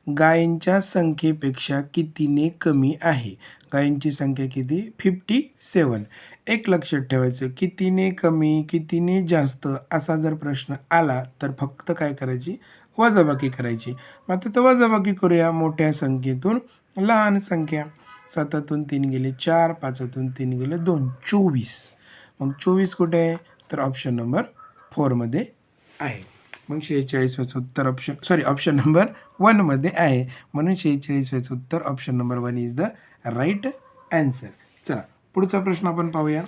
गायींच्या संख्येपेक्षा कितीने कमी आहे? गायींची संख्या किती? 57. एक लक्षात ठेवायचं, कितीने कमी, कितीने जास्त असा जर प्रश्न आला तर फक्त काय करायची? वजाबाकी करायची. मग आता तर वजाबाकी करूया. मोठ्या संख्येतून लहान संख्या. 7तून 3 गेले 4, 5तून 3 गेले 2, 24. मग 24 कुठे आहे? तर ऑप्शन नंबर 4 मध्ये आहे. मग 46 उत्तर ऑप्शन नंबर 1 मध्ये आहे. म्हणून 46 उत्तर option number 1 is the right answer. चला पुढचा प्रश्न आपण पाहूया.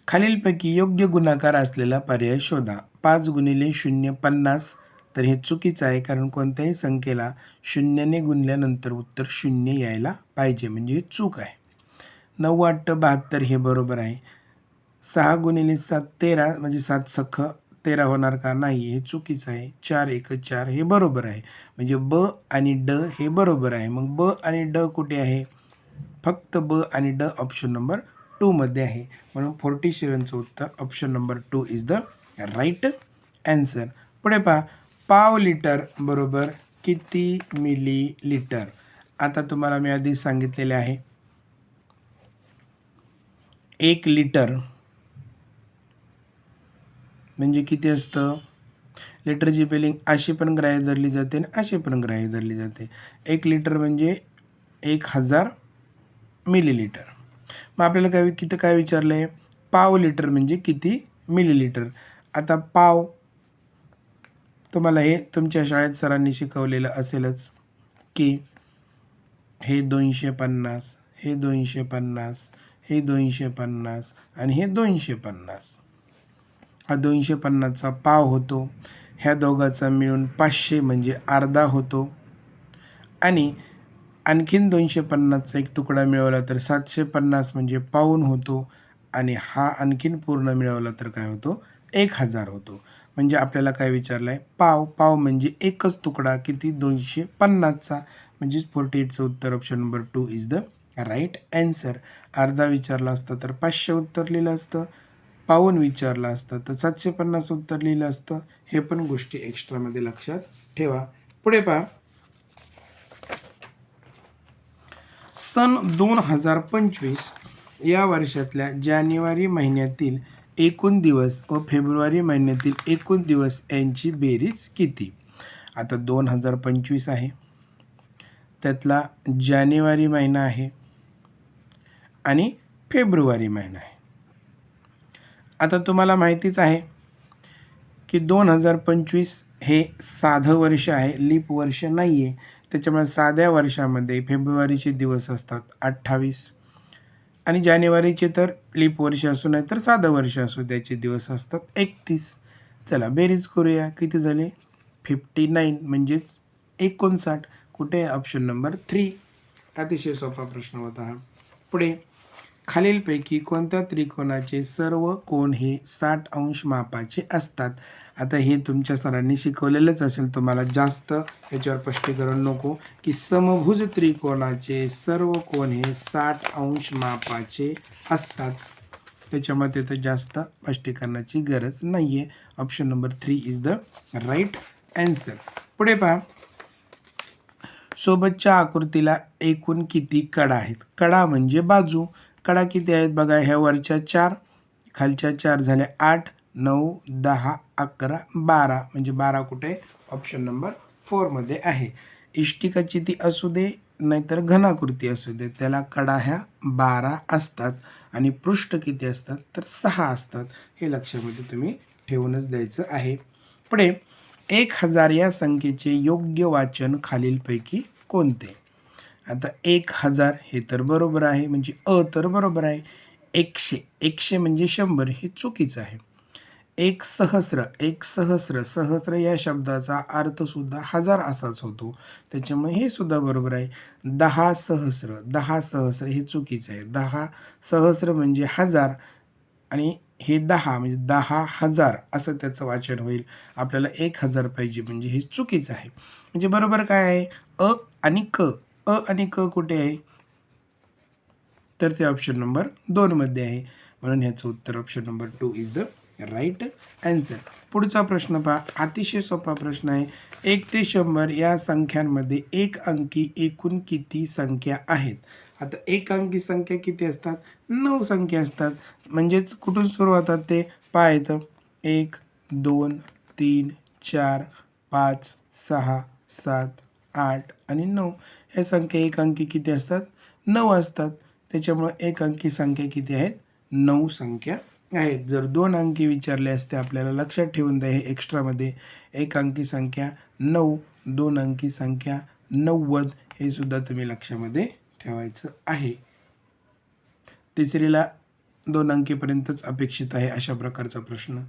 खालीलपैकी योग्य गुणाकार असलेला पर्याय शोधा. 5 गुणिले 0 50. तर हे चुकीचं आहे, कारण कोणत्याही संख्येला शून्याने गुणल्यानंतर उत्तर 0 यायला पाहिजे, म्हणजे हे चूक आहे. 9 8 72 हे बरोबर आहे. 6 गुणिले 7 13, म्हणजे 7 सख 13 होणार का? नाही, हे चुकीचं आहे. 4 1 4 हे बरोबर आहे, म्हणजे ब आणि ड हे बरोबर आहे. मग ब आणि ड कुठे आहे? फक्त ब आणि ड ऑप्शन नंबर 2 मध्ये आहे. म्हणून 47चं उत्तर option number 2 is the right answer. पुढे पहा. पाव लिटर बरोबर किती मिलीलिटर? आता तुम्हाला मी आधी सांगितलेले आहे, 1 लिटर म्हणजे किती असतं? लिटरची स्पेलिंग अशी पण ग्राह्य धरली जाते आणि अशी पण ग्राह्य धरली जाते. 1 लिटर म्हणजे 1000 मिलीलिटर. मग आपल्याला काय विचारलं आहे? पाव लिटर म्हणजे किती मिलीलिटर? आता पाव तुम्हाला हे तुमच्या शाळेत सरांनी शिकवलेलं असेलच की हे 250, हे 250, हे 250 आणि हे 250. हा 250चा पाव होतो. ह्या दोघाचा मिळून 500 म्हणजे अर्धा होतो. आणि आणखीन 250चा एक तुकडा मिळवला तर 750 म्हणजे पाऊण होतो. आणि हा आणखीन पूर्ण मिळवला तर काय होतो? 1000 होतो. म्हणजे आपल्याला काय विचारलं आहे, पाव. पाव म्हणजे एकच तुकडा किती, 250चा. म्हणजेच 48चं उत्तर option number 2 is the right answer. अर्धा विचारला असतं तर 500 उत्तर लिहिलं असतं. पाऊण विचारला असतं तर 750 उत्तर लिहिलं असतं. हे पण गोष्टी एक्स्ट्रामध्ये लक्षात ठेवा. पुढे पहा, सन 2025 या वर्षातल्या जानेवारी महिन्यातील एकूण दिवस व फेब्रुवारी महिन्यातील एकूण दिवस यांची बेरीज किती. आता 2025 आहे, त्यातला जानेवारी महिना आहे आणि फेब्रुवारी महिना आहे. आता तुम्हाला माहितीच आहे की 2025 हे साधं वर्ष आहे, लीप वर्ष नाही आहे. त्याच्यामुळे साध्या वर्षामध्ये फेब्रुवारीचे दिवस असतात 28 आणि जानेवारीचे तर लीप वर्ष असू नाही तर साधं वर्ष असू त्याचे दिवस असतात 31. चला बेरीज करूया. किती झाले, 59 म्हणजेच 59. कुठे, ऑप्शन नंबर 3. अतिशय सोपा प्रश्न होता हा. पुढे, खालीलपैकी कोणत्या त्रिकोणाचे सर्व कोण हे 60 अंश मापाचे असतात. आता हे तुमच्या सरांनी शिकवलेलंच असेल, तुम्हाला जास्त याच्यावर स्पष्टीकरण नको, की समभुज त्रिकोणाचे सर्व कोण हे 60 अंश मापाचे असतात. त्याच्यामध्ये तर जास्त स्पष्टीकरणाची गरज नाही आहे. Option number 3 is the right answer. पुढे पहा, सोबतच्या आकृतीला एकूण किती कडा आहेत. कडा म्हणजे बाजू. कडा किती आहेत बघा, ह्या वरच्या 4, खालच्या 4 झाल्या 8, 9, 10, 11, 12. म्हणजे 12 कुठे, ऑप्शन नंबर 4 मध्ये आहे. इष्टिकाची ती असू दे नाहीतर घनाकृती असू दे, त्याला कडा ह्या 12 असतात. आणि पृष्ठ किती असतात तर 6 असतात. हे लक्षामध्ये तुम्ही ठेवूनच द्यायचं आहे. पुढे, 1000 या संख्येचे योग्य वाचन खालीलपैकी कोणते. आता 1000 हे तर बरोबर आहे, म्हणजे तर बरोबर आहे. 100 म्हणजे 100 हे चुकीचं आहे. 1 सहस्र, सहस्र या शब्दाचा अर्थसुद्धा 1000 असाच होतो, त्याच्यामुळे हे सुद्धा बरोबर आहे. 10 सहस्र हे चुकीचं आहे. 10 सहस्र म्हणजे 1000 आणि हे 10 म्हणजे 10,000 असं त्याचं वाचन होईल. आपल्याला 1000 पाहिजे, म्हणजे हे चुकीचं आहे. म्हणजे बरोबर काय आहे, आणि आणि कुठे आहे तर ते ऑप्शन नंबर 2 मध्ये आहे. म्हणून ह्याचं उत्तर option number 2 is the right answer. पुढचा प्रश्न पहा, अतिशय सोपा प्रश्न आहे. 1 ते 100 या संख्यांमध्ये एक अंकी एकूण किती संख्या आहेत. आता एक अंकी संख्या किती असतात, 9 संख्या असतात. म्हणजेच कुठून सुरू होतात ते पहा इथं, 1, 2, 3, 4, 5, 6, 7, 8 आणि 9. ह्या संख्या एक अंकी किती असतात, 9 असतात. त्याच्यामुळे एक अंकी संख्या किती आहेत, 9 संख्या आहेत. जर 2 अंकी विचारले असते आपल्याला लक्षात ठेवून द्या हे एक्स्ट्रामध्ये, एक अंकी संख्या 9, 2 अंकी संख्या 90. हे सुद्धा तुम्ही लक्षामध्ये ठेवायचं आहे. तिसरीला 2 अंकीपर्यंतच अपेक्षित आहे अशा प्रकारचा प्रश्न.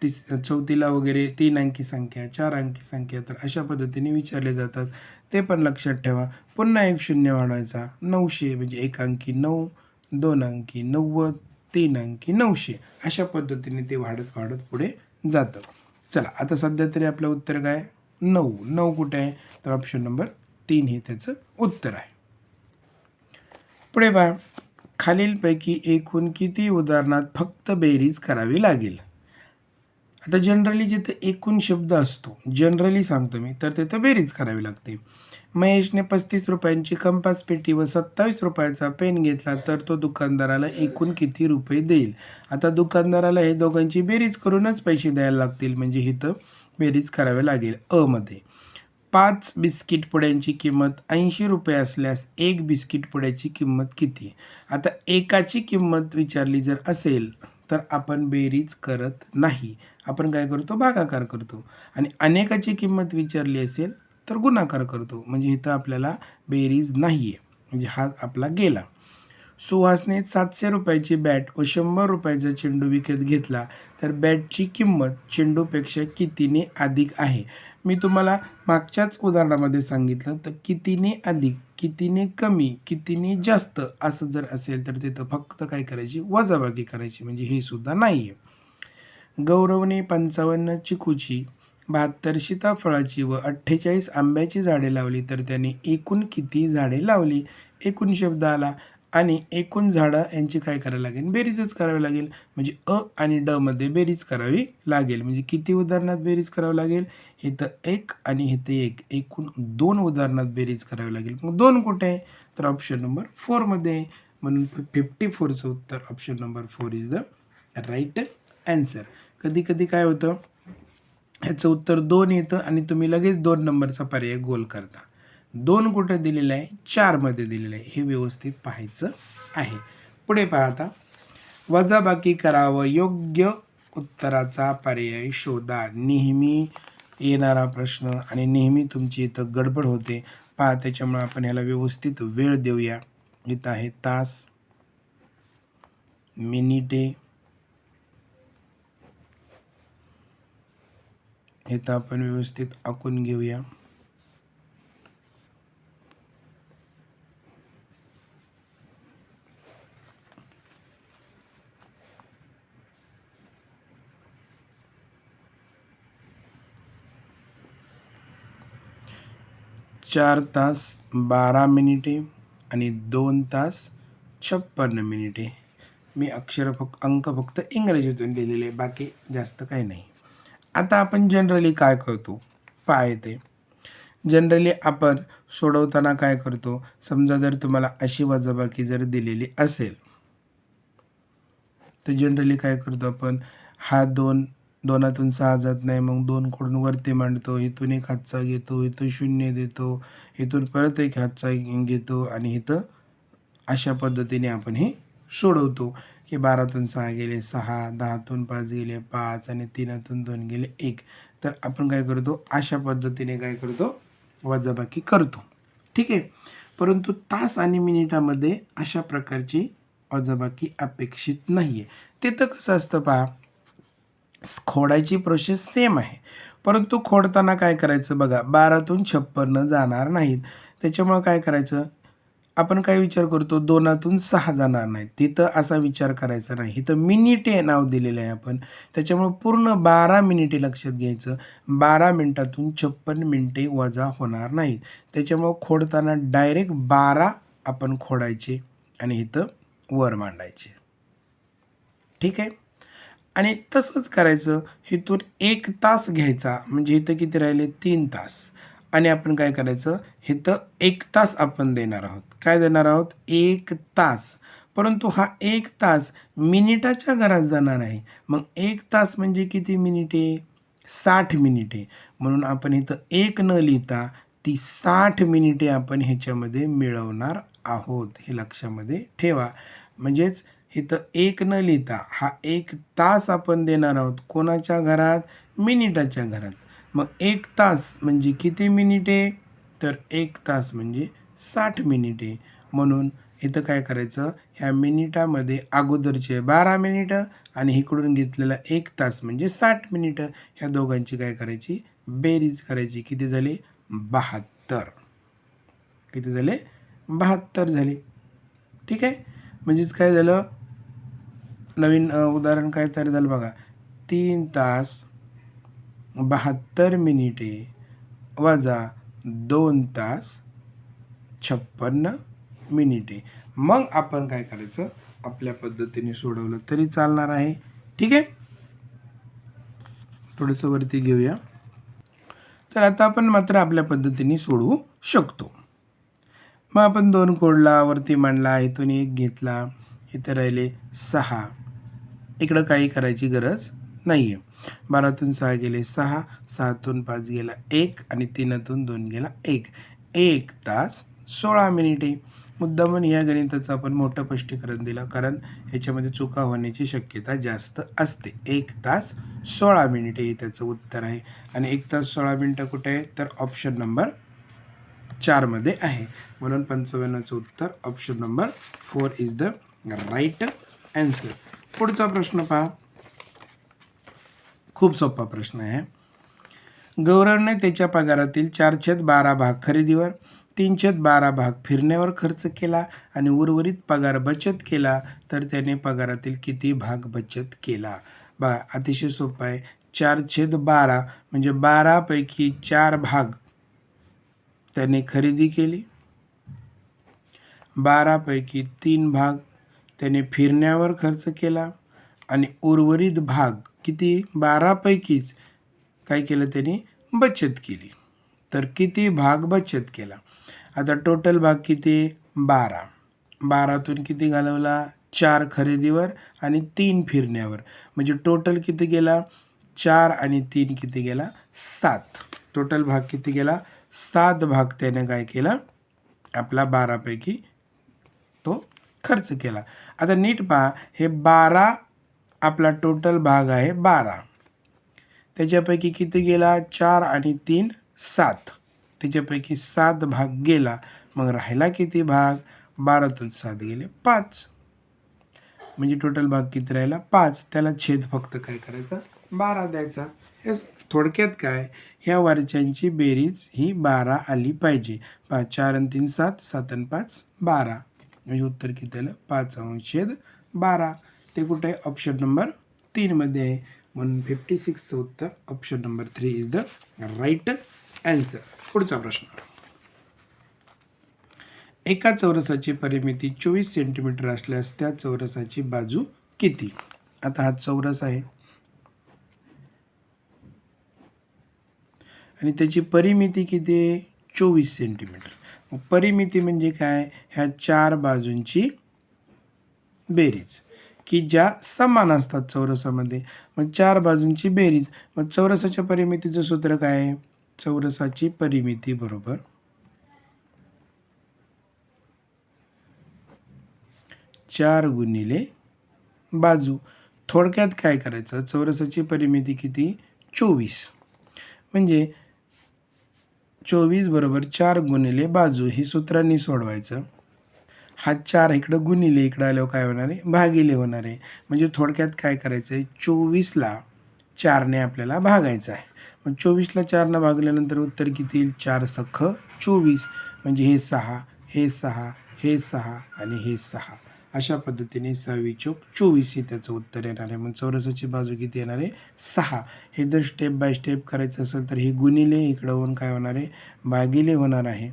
चौथीला वगैरे 3 अंकी संख्या, 4 अंकी संख्या तर अशा पद्धतीने विचारले जातात. ते पण लक्षात ठेवा. पुन्हा एक शून्य वाढवायचा, 900 म्हणजे एक अंकी 9, 2 अंकी 90, 3 अंकी 900. अशा पद्धतीने ते वाढत वाढत पुढे जातं. चला आता सध्या तरी आपलं उत्तर काय, 9. 9 कुठे आहे तर ऑप्शन नंबर 3 हे त्याचं उत्तर आहे. पुढे पहा, खालीलपैकी एकूण किती उदाहरणात फक्त बेरीज करावी लागेल. आता जनरली जिथे एकूण शब्द असतो, जनरली सांगतो मी, तर तिथं बेरीज करावी लागते. महेशने 35 रुपयांची कंपास पेटी व 27 रुपयाचा पेन घेतला तर तो दुकानदाराला एकूण किती रुपये देईल. आता दुकानदाराला हे दोघांची बेरीज करूनच पैसे द्यायला लागतील, म्हणजे इथं बेरीज करावी लागेल. मध्ये 5 बिस्किट पुड्यांची किंमत 80 रुपये असल्यास एक बिस्किट पुड्याची किंमत किती. आता एकाची किंमत विचारली जर असेल तर आपण बेरीज करत नाही, आपण काय करतो, भागाकार करतो. आणि अनेकाची किंमत विचारली असेल तर गुणाकार करतो. म्हणजे इथं आपल्याला बेरीज नाही आहे, म्हणजे हा आपला गेला. सुहासने 700 रुपयाची बॅट व 100 रुपयाचा चेंडू विकत घेतला तर बॅटची किंमत चेंडूपेक्षा कितीने अधिक आहे. मी तुम्हाला मागच्याच उदाहरणामध्ये सांगितलं, तर कितीने अधिक, कितीने कमी, कितीने जास्त असं जर असेल तर तिथं फक्त काय करायची, वजाबाकी करायची. म्हणजे हे सुद्धा नाही आहे. गौरवने 55 चिकूची, 72 सीताफळाची व 48 आंब्याची झाडे लावली, तर त्याने एकूण किती झाडे लावली? एकूण शब्द आला आणि एकूण झाडं यांची काय करायला लागेल? बेरीजच करावी लागेल. म्हणजे अ आणि ड मध्ये बेरीज करावी लागेल. म्हणजे किती उदाहरणात बेरीज करावी लागेल? इथं 1 आणि इथं 1, एकूण 2 उदाहरणात बेरीज करावी लागेल. मग 2 कुठे आहे? तर ऑप्शन नंबर 4 मध्ये आहे. म्हणून 54चं उत्तर option number 4 is the right answer. कधी कधी काय होतं, ह्याचं उत्तर 2 येतं आणि तुम्ही लगेच 2 नंबरचा पर्याय गोल करता. 2 कुठं दिलेलं आहे? 4 मध्ये दिलेलं आहे. हे व्यवस्थित पाहायचं आहे. पुढे पहा आता. वजाबाकी करावं, योग्य उत्तराचा पर्याय शोधा. नेहमी येणारा प्रश्न आणि नेहमी तुमची इथं गडबड होते. पहा, त्याच्यामुळे आपण ह्याला व्यवस्थित वेळ देऊया. इथं आहे तास, मिनिटे, इथं आपण व्यवस्थित आखून घेऊया. चार तास 12 मिनिटे आणि 2 तास 56 मिनिटे. मी अंक फक्त इंग्रजीतून लिहिलेले आहे, बाकी जास्त काही नाही. आता आपण जनरली काय करतो? पाहते. जनरली आपण सोडवताना काय करतो? समजा जर तुम्हाला अशी वजाबाकी जर दिलेली असेल, तर जनरली काय करतो आपण? हा 2, 2तून 6 जात नाही, मग 2 कडून वरती मांडतो, इथून एक हातचा घेतो, इथून 0 देतो, इथून परत एक हातचा घेतो आणि इथं अशा पद्धतीने आपण हे सोडवतो की 12तून 6 गेले 6, 10तून 5 गेले 5 आणि 3तून 2 गेले 1. तर आपण काय करतो? अशा पद्धतीने काय करतो? वजाबाकी करतो. ठीक आहे. परंतु तास आणि मिनिटामध्ये अशा प्रकारची वजाबाकी अपेक्षित नाही आहे. तिथं कसं असतं पहा, खोडायची प्रोसेस सेम आहे, परंतु खोडताना काय करायचं बघा, 12तून 56 जाणार नाहीत. त्याच्यामुळं काय करायचं? आपण काय विचार करतो? 2तून 6 जाणार नाहीत. तिथं असा विचार करायचा नाही. इथं मिनिटे नाव दिलेलं आहे आपण. त्याच्यामुळे पूर्ण 12 मिनिटे लक्षात घ्यायचं. 12 मिनिटातून 56 मिनिटे वजा होणार नाहीत. त्याच्यामुळं खोडताना डायरेक्ट 12 आपण खोडायचे आणि इथं वर मांडायचे. ठीक आहे. आणि तसंच करायचं. इथून 1 तास घ्यायचा, म्हणजे इथं किती राहिले? 3 तास. आणि आपण काय करायचं? इथं 1 तास आपण देणार आहोत. काय देणार आहोत? 1 तास. परंतु हा 1 तास मिनिटाच्या घरात जाणार आहे. मग 1 तास म्हणजे किती मिनिटे? 60 मिनिटे. म्हणून आपण इथं 1 न लिहिता ती 60 मिनिटे आपण ह्याच्यामध्ये मिळवणार आहोत. हे लक्षामध्ये ठेवा. म्हणजेच इथं 1 न लिहिता हा 1 तास आपण देणार आहोत. कोणाच्या घरात? मिनिटाच्या घरात. मग 1 तास म्हणजे किती मिनिटे? तर 1 तास म्हणजे 60 मिनिटे. म्हणून इथं काय करायचं? ह्या मिनिटामध्ये अगोदरचे 12 मिनिटं आणि इकडून घेतलेला 1 तास म्हणजे 60 मिनिटं. ह्या दोघांची काय करायची? बेरीज करायची. किती झाले? 72. किती झाले? 72 झाले. ठीक आहे. म्हणजेच काय झालं? नवीन उदाहरण काय तयार झालं बघा. 3 तास 72 मिनिटे वजा 2 तास 56 मिनिटे. मग आपण काय करायचं? आपल्या पद्धतीने सोडवलं तरी चालणार आहे. ठीक आहे. थोडंसं वरती घेऊया. तर आता आपण मात्र आपल्या पद्धतीने सोडवू शकतो. मग आपण 2 खोडला, वरती मांडला, इथून 1 घेतला, इथं राहिले 6. इकडं काही करायची गरज नाही आहे. 12तून 6 गेले 6, 6तून 5 गेला 1 आणि 3तून 2 गेला 1. 1 तास 16 मिनिटे. मुद्दामून या गणिताचं आपण मोठं स्पष्टीकरण दिलं, कारण ह्याच्यामध्ये चुका होण्याची शक्यता जास्त असते. 1 तास 16 मिनिटे हे त्याचं उत्तर आहे. आणि 1 तास 16 मिनिटं कुठे आहे? तर ऑप्शन नंबर 4 मध्ये आहे. म्हणून 55चं उत्तर option number 4 is the right answer. पुढचा प्रश्न पहा. खूप सोपा प्रश्न आहे. गौरवने त्याच्या पगारातील 4/12 भाग खरेदीवर, 3/12 भाग फिरण्यावर खर्च केला आणि उर्वरित पगार बचत केला, तर त्याने पगारातील किती भाग बचत केला? बघा अतिशय सोपं आहे. 4/12 म्हणजे 12पैकी 4 भाग त्याने खरेदी केली, 12पैकी 3 भाग त्याने फिरण्यावर खर्च केला आणि उर्वरित भाग किती 12पैकीच काय केलं त्याने बचत केली. तर किती भाग बचत केला? आता टोटल भाग किती 12. 12तून किती घालवला 4 खरेदीवर आणि 3 फिरण्यावर, म्हणजे टोटल किती गेला 4 आणि 3 किती गेला 7. टोटल भाग किती गेला 7 भाग त्याने काय केला आपला 12पैकी तो खर्च केला. आता नीट पहा, हे 12 आपला टोटल भाग आहे 12, त्याच्यापैकी किती गेला 4 आणि 3 7, त्याच्यापैकी 7 भाग गेला. मग राहिला किती भाग 12तून 7 गेले 5, म्हणजे टोटल भाग किती राहिला 5. त्याला छेद फक्त काय करायचा 12 द्यायचा. हे थोडक्यात काय ह्या वरच्यांची बेरीज ही 12 आली पाहिजे. 4 आणि 3 7, 7 आणि 5 12, म्हणजे उत्तर किती आलं 5/12. ते कुठे आहे ऑप्शन नंबर 3 मध्ये आहे. म्हणून 56चं उत्तर option number 3 is the right answer. पुढचा प्रश्न. एका चौरसाची परिमिती 24 सेंटीमीटर असल्यास त्या चौरसाची बाजू किती? आता हा चौरस आहे आणि त्याची परिमिती किती आहे 24 सेंटीमीटर. मग परिमिती म्हणजे काय ह्या 4 बाजूंची बेरीज की ज्या समान असतात चौरसामध्ये. मग 4 बाजूंची बेरीज. मग चौरसाच्या परिमितीचं सूत्र काय आहे? चौरसाची परिमिती बरोबर 4 गुणिले बाजू. थोडक्यात काय करायचं चौरसाची परिमिती किती 24, म्हणजे 24 बरोबर 4 गुणिले बाजू ही सूत्रांनी सोडवायचं. हा 4 इकडं गुणिले इकडं आल्यावर काय होणार आहे भागिले होणार आहे. म्हणजे थोडक्यात काय करायचं आहे 24ला 4ने आपल्याला भागायचं आहे. मग 24ला 4ने भागल्यानंतर उत्तर किती येईल 4 सख 24, म्हणजे हे 6 हे 6 हे 6 आणि हे 6. अशा पद्धतीने 6 चौक 24 हे त्याचं उत्तर येणार आहे. मग चौरसाची बाजू किती येणार आहे 6. हे जर स्टेप बाय स्टेप करायचं असेल तर हे गुणिले इकडं होऊन काय होणार आहे भागिले होणार आहे.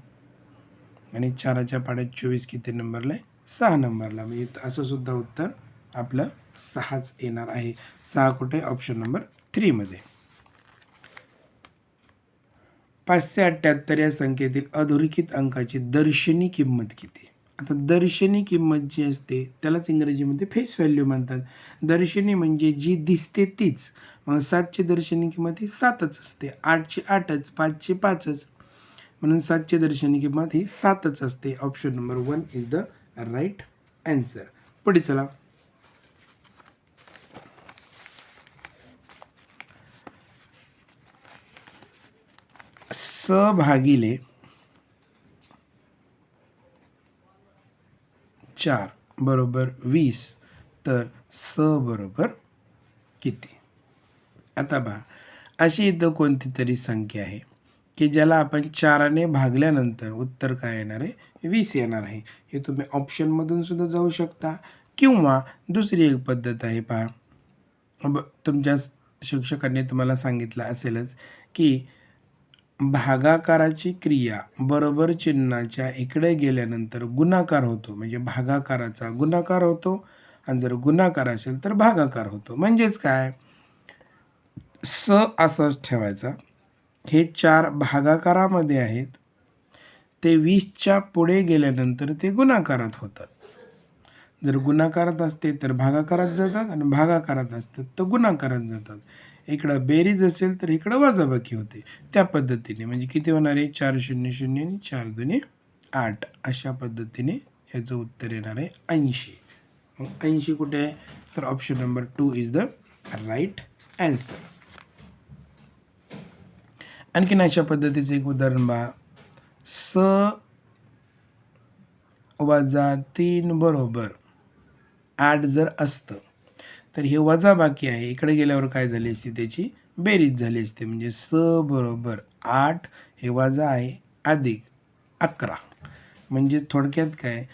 आणि 4च्या पाड्यात 24 किती नंबरला आहे 6 नंबरला. म्हणजे असं सुद्धा उत्तर आपलं 6च येणार आहे. 6 कुठे ऑप्शन नंबर 3 मध्ये. 578 या संख्येतील अधोरेखित अंकाची दर्शनी किंमत किती? आता दर्शनी किंमत जी असते त्यालाच इंग्रजीमध्ये फेस व्हॅल्यू म्हणतात. दर्शनी म्हणजे जी दिसते तीच. मग 7ची दर्शनी किंमत ही 7च असते, 8ची 8च, 5ची 5च, म्हणून 7ची दर्शनी किंमत ही 7च असते. Option number 1 is the right answer. पुढे चला. भागिले 4 बरोबर 20, तर बरोबर किती? आता पहा, अशी इथं कोणती तरी संख्या आहे की ज्याला आपण 4ने भागल्यानंतर उत्तर काय येणार आहे 20 येणार आहे. हे तुम्ही ऑप्शनमधून सुद्धा जाऊ शकता किंवा दुसरी एक पद्धत आहे. पहा, तुमच्या शिक्षकांनी तुम्हाला सांगितलं असेलच की भागाकाराची क्रिया बरोबर चिन्हाच्या इकडे गेल्यानंतर गुणाकार होतो, म्हणजे भागाकाराचा गुणाकार होतो आणि जर गुणाकार असेल तर भागाकार होतो. म्हणजेच काय असंच ठेवायचा. हे 4 भागाकारामध्ये आहेत, ते 20च्या पुढे गेल्यानंतर ते गुणाकारात होतात. जर गुणाकारात असते तर भागाकारात जातात आणि भागाकारात असतात तर गुणाकारात जातात. इकडं बेरीज असेल तर इकडं वजाबाकी होते. त्या पद्धतीने म्हणजे किती होणार आहे 4 0 0 आणि 4 2 8. अशा पद्धतीने ह्याचं उत्तर येणार आहे 80. मग 80 कुठे आहे तर option number 2 is the right answer. आणखीन अशा पद्धतीचं एक उदाहरण पहा. 3 बरोबर 8 जर असतं तर हे वजाबाकी आहे, इकडे गेल्यावर काय झाली असती त्याची बेरीज झाली असते. म्हणजे बरोबर 8 हे वजा आहे अधिक 11. म्हणजे थोडक्यात काय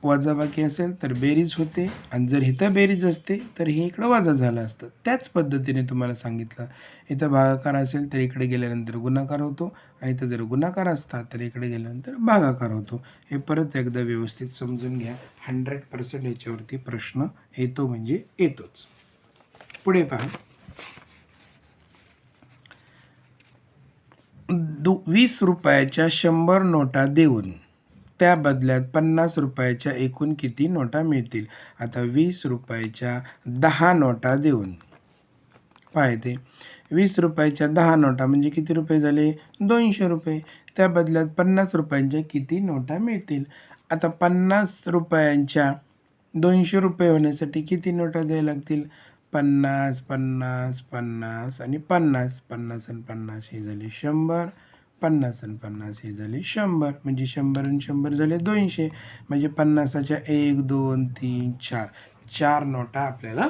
वजाबाकी असेल तर बेरीज होते, आणि जर इथं बेरीज असते तर हे इकडं वजा झालं असतं. त्याच पद्धतीने तुम्हाला सांगितलं, इथं भागाकार असेल तर इकडे गेल्यानंतर गुणाकार होतो, आणि इथं जर गुणाकार असता तर इकडे गेल्यानंतर भागाकार होतो. हे परत एकदा व्यवस्थित समजून घ्या. 100% याच्यावरती प्रश्न येतो म्हणजे येतोच. पुढे पहा, 20 रुपयाच्या 100 नोटा देऊन त्या बदल्यात 50 रुपयाच्या एकूण किती नोटा मिळतील? आता 20 रुपयाच्या 10 नोटा देऊन पाहते, 20 रुपयाच्या 10 नोटा म्हणजे किती रुपये झाले? 200 रुपये. त्या बदल्यात 50 रुपयांच्या किती नोटा मिळतील? आता 50 रुपयांच्या 200 रुपये होण्यासाठी किती नोटा द्यायला लागतील? 50, 50, 50 आणि 50. 50 आणि 50 हे झाले 100. 50 आणि 50 हे झाले 100. म्हणजे 100 आणि 100 झाले 200. म्हणजे 50च्या 1, 2, 3, 4. 4 नोटा आपल्याला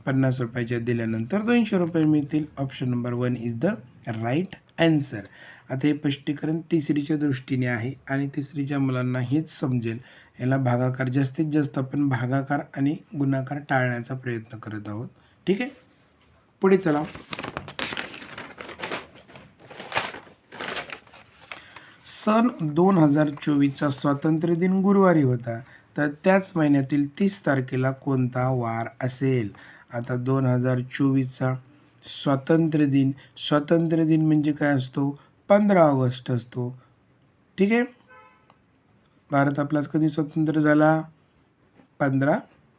50 रुपयाच्या दिल्यानंतर 200 रुपये मिळतील. Option number 1 is the right answer. आता हे स्पष्टीकरण तिसरीच्या दृष्टीने आहे, आणि तिसरीच्या मुलांना हेच समजेल. याला भागाकार जास्तीत जास्त आपण भागाकार आणि गुणाकार टाळण्याचा प्रयत्न करत आहोत. ठीक आहे, पुढे चला. सन 2024चा स्वातंत्र्य दिन गुरुवारी होता, तर त्याच महिन्यातील 30 तारखेला कोणता वार असेल? आता 2024चा स्वातंत्र्य दिन म्हणजे काय असतो? 15 ऑगस्ट असतो. ठीक आहे, भारत आपला कधी स्वतंत्र झाला? 15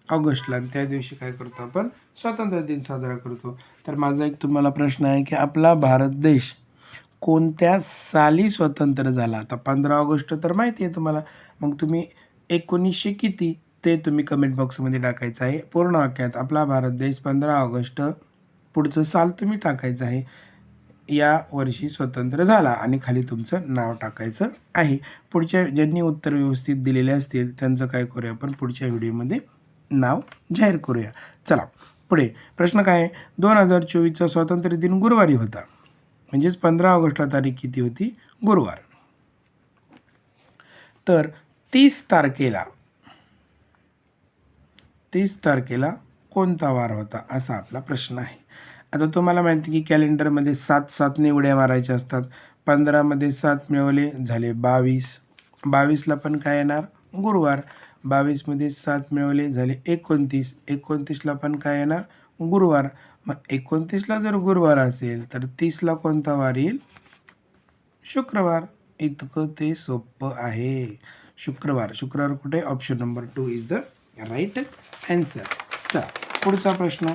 ऑगस्टला. आणि त्या दिवशी काय करतो आपण? स्वातंत्र्य दिन साजरा करतो. तर माझा एक तुम्हाला प्रश्न आहे की आपला भारत देश कोणत्या साली स्वतंत्र झाला? आता 15 ऑगस्ट तर माहिती आहे तुम्हाला, मग तुम्ही 1900 किती ते तुम्ही कमेंट बॉक्समध्ये टाकायचं आहे. पूर्ण वाक्यात आपला भारत देश 15 ऑगस्ट, पुढचं साल तुम्ही टाकायचं आहे, या वर्षी स्वतंत्र झाला, आणि खाली तुमचं नाव टाकायचं आहे. पुढच्या ज्यांनी उत्तर व्यवस्थित दिलेले असतील त्यांचं काय करूया आपण? पुढच्या व्हिडिओमध्ये नाव जाहीर करूया. चला पुढे प्रश्न काय आहे? 2024चा स्वातंत्र्य दिन गुरुवारी होता, म्हणजेच 15 ऑगस्टला तारीख किती होती? गुरुवार. तर 30 तारखेला कोणता वार होता असा आपला प्रश्न आहे. आता तुम्हाला माहिती की कॅलेंडरमध्ये 7 उड्या मारायच्या असतात. 15मध्ये 7 मिळवले झाले 22. 22ला पण काय येणार? गुरुवार. 22मध्ये 7 मिळवले झाले 29. 29ला पण काय येणार? गुरुवार. मग 29ला जर गुरुवार असेल तर 30ला कोणता वार येईल? शुक्रवार. इतकं ते सोपं आहे. शुक्रवार कुठे? Option number 2 is the right answer. चला पुढचा प्रश्न.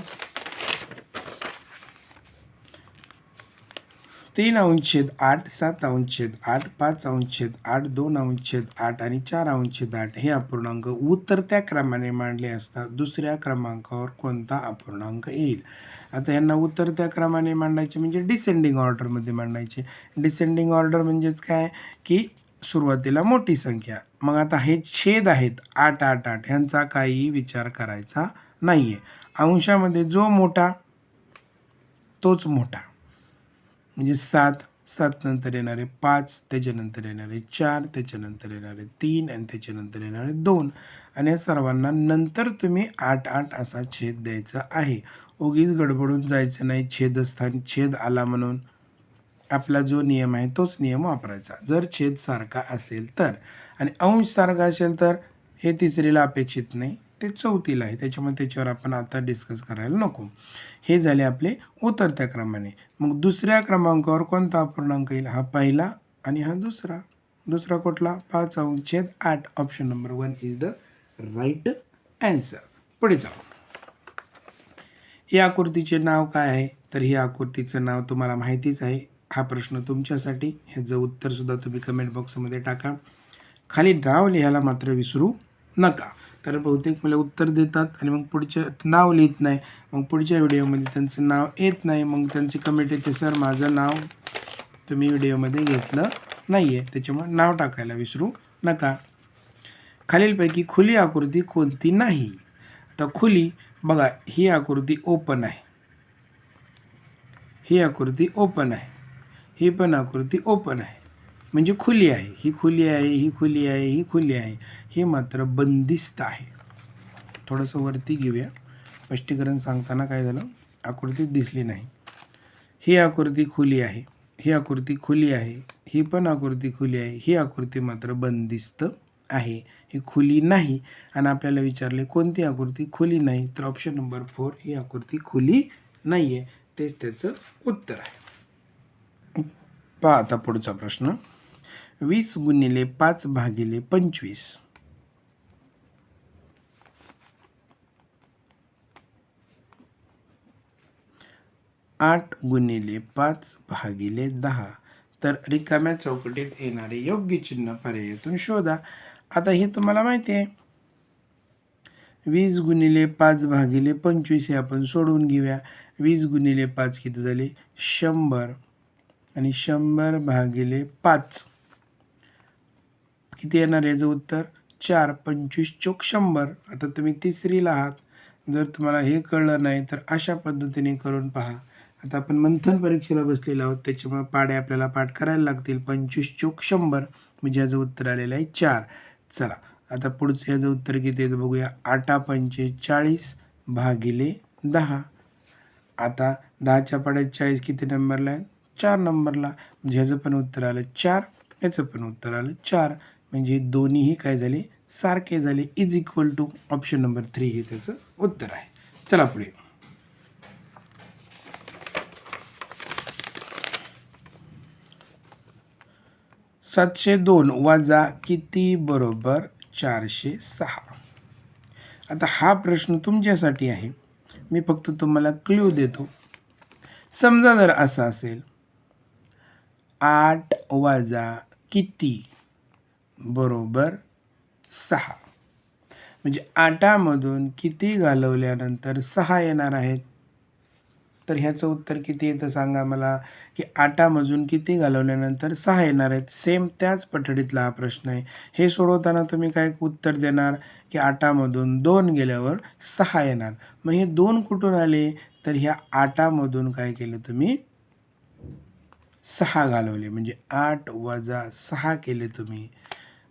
3/8, 7/8, 5/8, 2/8 आणि 4/8 हे अपूर्णांक उतरत्या क्रमाने मांडले असता दुसऱ्या क्रमांकावर कोणता अपूर्णांक येईल? आता यांना उतरत्या क्रमाने मांडायचे म्हणजे डिसेंडिंग ऑर्डरमध्ये मांडायचे. डिसेंडिंग ऑर्डर म्हणजेच काय की सुरुवातीला मोठी संख्या. मग आता हे छेद आहेत 8, 8, 8 ह्यांचा काही विचार करायचा नाही आहे. अंशामध्ये जो मोठा तोच मोठा, म्हणजे 7 नंतर येणारे 5, त्याच्यानंतर येणारे 4, त्याच्यानंतर येणारे 3 आणि त्याच्यानंतर येणारे 2, आणि या सर्वांना नंतर तुम्ही 8, 8 असा छेद द्यायचा आहे. उगीच गडबडून जायचं नाही. छेदस्थान छेद आला म्हणून आपला जो नियम आहे तोच नियम वापरायचा, जर छेद सारखा असेल तर. आणि अंश सारखा असेल तर हे तिसरीला अपेक्षित नाही, ते चौथीला आहे, त्याच्यामुळे त्याच्यावर आपण आता डिस्कस करायला नको. हे झाले आपले उतरत्या क्रमाने. मग दुसऱ्या क्रमांकावर कोणता अपूर्णांक येईल? हा पहिला आणि हा दुसरा. दुसरा कुठला? 5/8. Option number 1 is the right answer. पुढे जाऊ. या आकृतीचे नाव काय आहे? तर ही आकृतीचं नाव तुम्हाला माहितीच आहे. हा प्रश्न तुमच्यासाठी. ह्याचं उत्तरसुद्धा तुम्ही कमेंट बॉक्समध्ये टाका. खाली नाव लिहायला मात्र विसरू नका, कारण बहुतेक मला उत्तर देतात आणि मग पुढच्या नाव लिहित नाही. मग पुढच्या व्हिडिओमध्ये त्यांचं नाव येत नाही, मग त्यांची कमेंट येते, सर माझं नाव तुम्ही व्हिडिओमध्ये घेतलं नाही आहे. त्याच्यामुळे नाव टाकायला विसरू नका. खालीलपैकी खुली आकृती कोणती नाही? आता खुली बघा, ही आकृती ओपन आहे, ही आकृती ओपन आहे, ही पण आकृती ओपन आहे. म्हणजे खुली आहे, ही खुली आहे, ही खुली आहे, ही खुली आहे. हे मात्र बंदिस्त आहे. थोडंसं वरती घेऊया. स्पष्टीकरण सांगताना काय झालं, आकृतीत दिसली नाही. ही आकृती खुली आहे, ही आकृती खुली आहे, ही पण आकृती खुली आहे, ही आकृती मात्र बंदिस्त आहे. ही खुली नाही आणि आपल्याला विचारले कोणती आकृती खुली नाही, तर ऑप्शन नंबर 4 ही आकृती खुली नाही आहे. तेच त्याचं उत्तर आहे. पहा आता पुढचा प्रश्न. 20 गुणिले 5 भागिले 25. 8 गुणिले 5 भागिले 10. तर रिकाम्या चौकटीत येणारे योग्य चिन्ह पर्यायातून शोधा. आता हे तुम्हाला माहिती आहे. 20 गुणिले 5 भागिले 25 हे आपण सोडवून घेऊया. 20 गुणिले 5 किती झाले, 100 आणि 100 भागिले 5 किती येणार याचं उत्तर 4. 25 चोक 100. आता तुम्ही तिसरीला आहात, जर तुम्हाला हे कळलं नाही तर अशा पद्धतीने करून पहा. आता आपण मंथन परीक्षेला बसलेलो आहोत, त्याच्यामुळे पाढे आपल्याला पाठ करायला लागतील. 25 चोक 100 म्हणजे याचं उत्तर आलेलं आहे 4. चला आता पुढचं याचं उत्तर किती येतं बघूया. 8 पंचे 40 भागिले 10. आता 10च्या पाड्यात 40 किती नंबरला आहे, 4 नंबरला. म्हणजे ह्याचं पण उत्तर आलं 4, याचं पण उत्तर आलं 4. म्हणजे दोन्हीही काय झाले, सारखे झाले. Is equal to option number 3 हे त्याचं उत्तर आहे. चला पुढे. 702 वजा किती बरोबर 406. आता हा प्रश्न तुमच्यासाठी आहे. मी फक्त तुम्हाला क्ल्यू देतो. समजा जर असं असेल, 8 वजा किती बरोबर 6. म्हणजे 8मधून किती घालवल्यानंतर 6 येणार आहेत. तर ह्याचं उत्तर किती येतं सांगा मला, की 8मधून किती घालवल्यानंतर 6 येणार आहेत. सेम त्याच पठडीतला हा प्रश्न आहे. हे सोडवताना तुम्ही काय उत्तर देणार, की 8मधून 2 गेल्यावर 6 येणार. मग हे 2 कुठून आले, तर ह्या 8मधून काय केलं तुम्ही, 6 घालवले. म्हणजे 8 वजा 6 केले तुम्ही.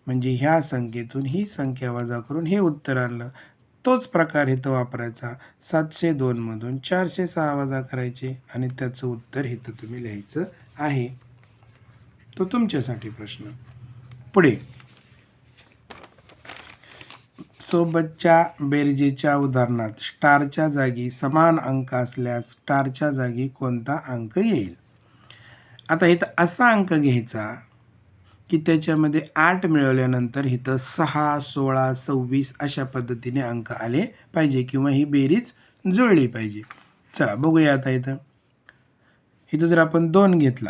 म्हणजे ह्या संख्येतून ही संख्या वजा करून हे उत्तर आणलं. तोच प्रकार इथं वापरायचा. 702 मधून 406 वजा करायचे आणि त्याचं उत्तर इथं तुम्ही लिहायचं आहे. तो तुमच्यासाठी प्रश्न. पुढे. सोबतच्या बेरजेच्या उदाहरणात स्टारच्या जागी समान अंक असल्यास स्टारच्या जागी कोणता अंक येईल. आता इथं असा अंक घ्यायचा की त्याच्यामध्ये 8 मिळवल्यानंतर इथं 6, 16, 26 अशा पद्धतीने अंक आले पाहिजे किंवा ही बेरीज जुळली पाहिजे. चला बघूया. आता इथं जर आपण 2 घेतला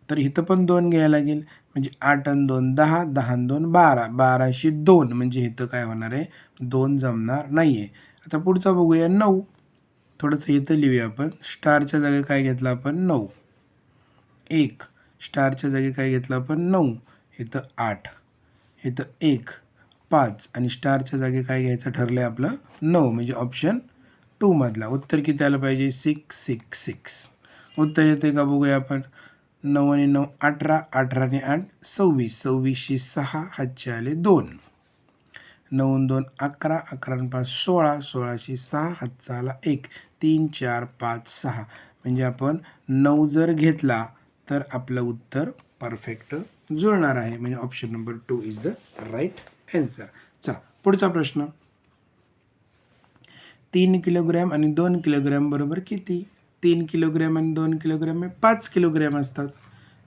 तर इथं पण 2 घ्यायला लागेल. म्हणजे 8 आणि 2 10, 10 आणि 2 12, 12शी 2 म्हणजे इथं काय होणार आहे, 2 जमणार नाही आहे. आता पुढचा बघूया 9. थोडंसं इथं लिहूया आपण. स्टारच्या जागी काय घेतलं आपण, 9. 1 स्टारच्या जागी काय घेतलं आपण, 9. इथं 8, इथं 1, 5 आणि स्टारच्या जागी काय घ्यायचं ठरलं आहे आपलं, 9. म्हणजे ऑप्शन 2 मधला उत्तर किती आलं पाहिजे, 666. उत्तर येते का बघूया आपण. 9 आणि 9 18, 18 आणि 8 26, 26शी 6 हातचे आले 2. 9 आणि 2 11, 11 आणि 5 16, 16शी 6 हातचा आला 1. 3 4 5 6. म्हणजे आपण 9 जर घेतला तर आपलं उत्तर परफेक्ट जुळणार आहे. म्हणजे option number 2 is the right answer. चला पुढचा प्रश्न. 3 किलोग्रॅम आणि 2 किलोग्रॅम बरोबर किती. 3 किलोग्रॅम आणि 2 किलोग्रॅम हे 5 किलोग्रॅम असतात.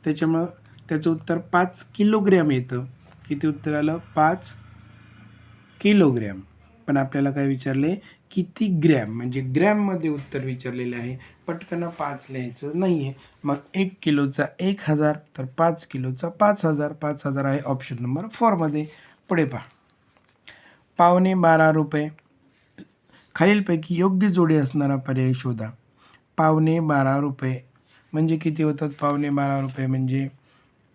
त्याच्यामुळं त्याचं उत्तर 5 किलोग्रॅम येतं. किती उत्तर आलं, 5 किलोग्रॅम. पण आपल्याला काय विचारले, किती ग्रॅम, म्हणजे ग्रॅममध्ये उत्तर विचारलेले आहे. पटकन 5 लिहायचं नाही आहे. मग 1 किलोचा 1000 तर 5 किलोचा 5000. 5000 आहे ऑप्शन नंबर 4 मध्ये. पुढे पहा. 12.5 रुपये. खालीलपैकी योग्य जोडी असणारा पर्याय शोधा. 12.5 रुपये म्हणजे किती होतात. 12.5 रुपये म्हणजे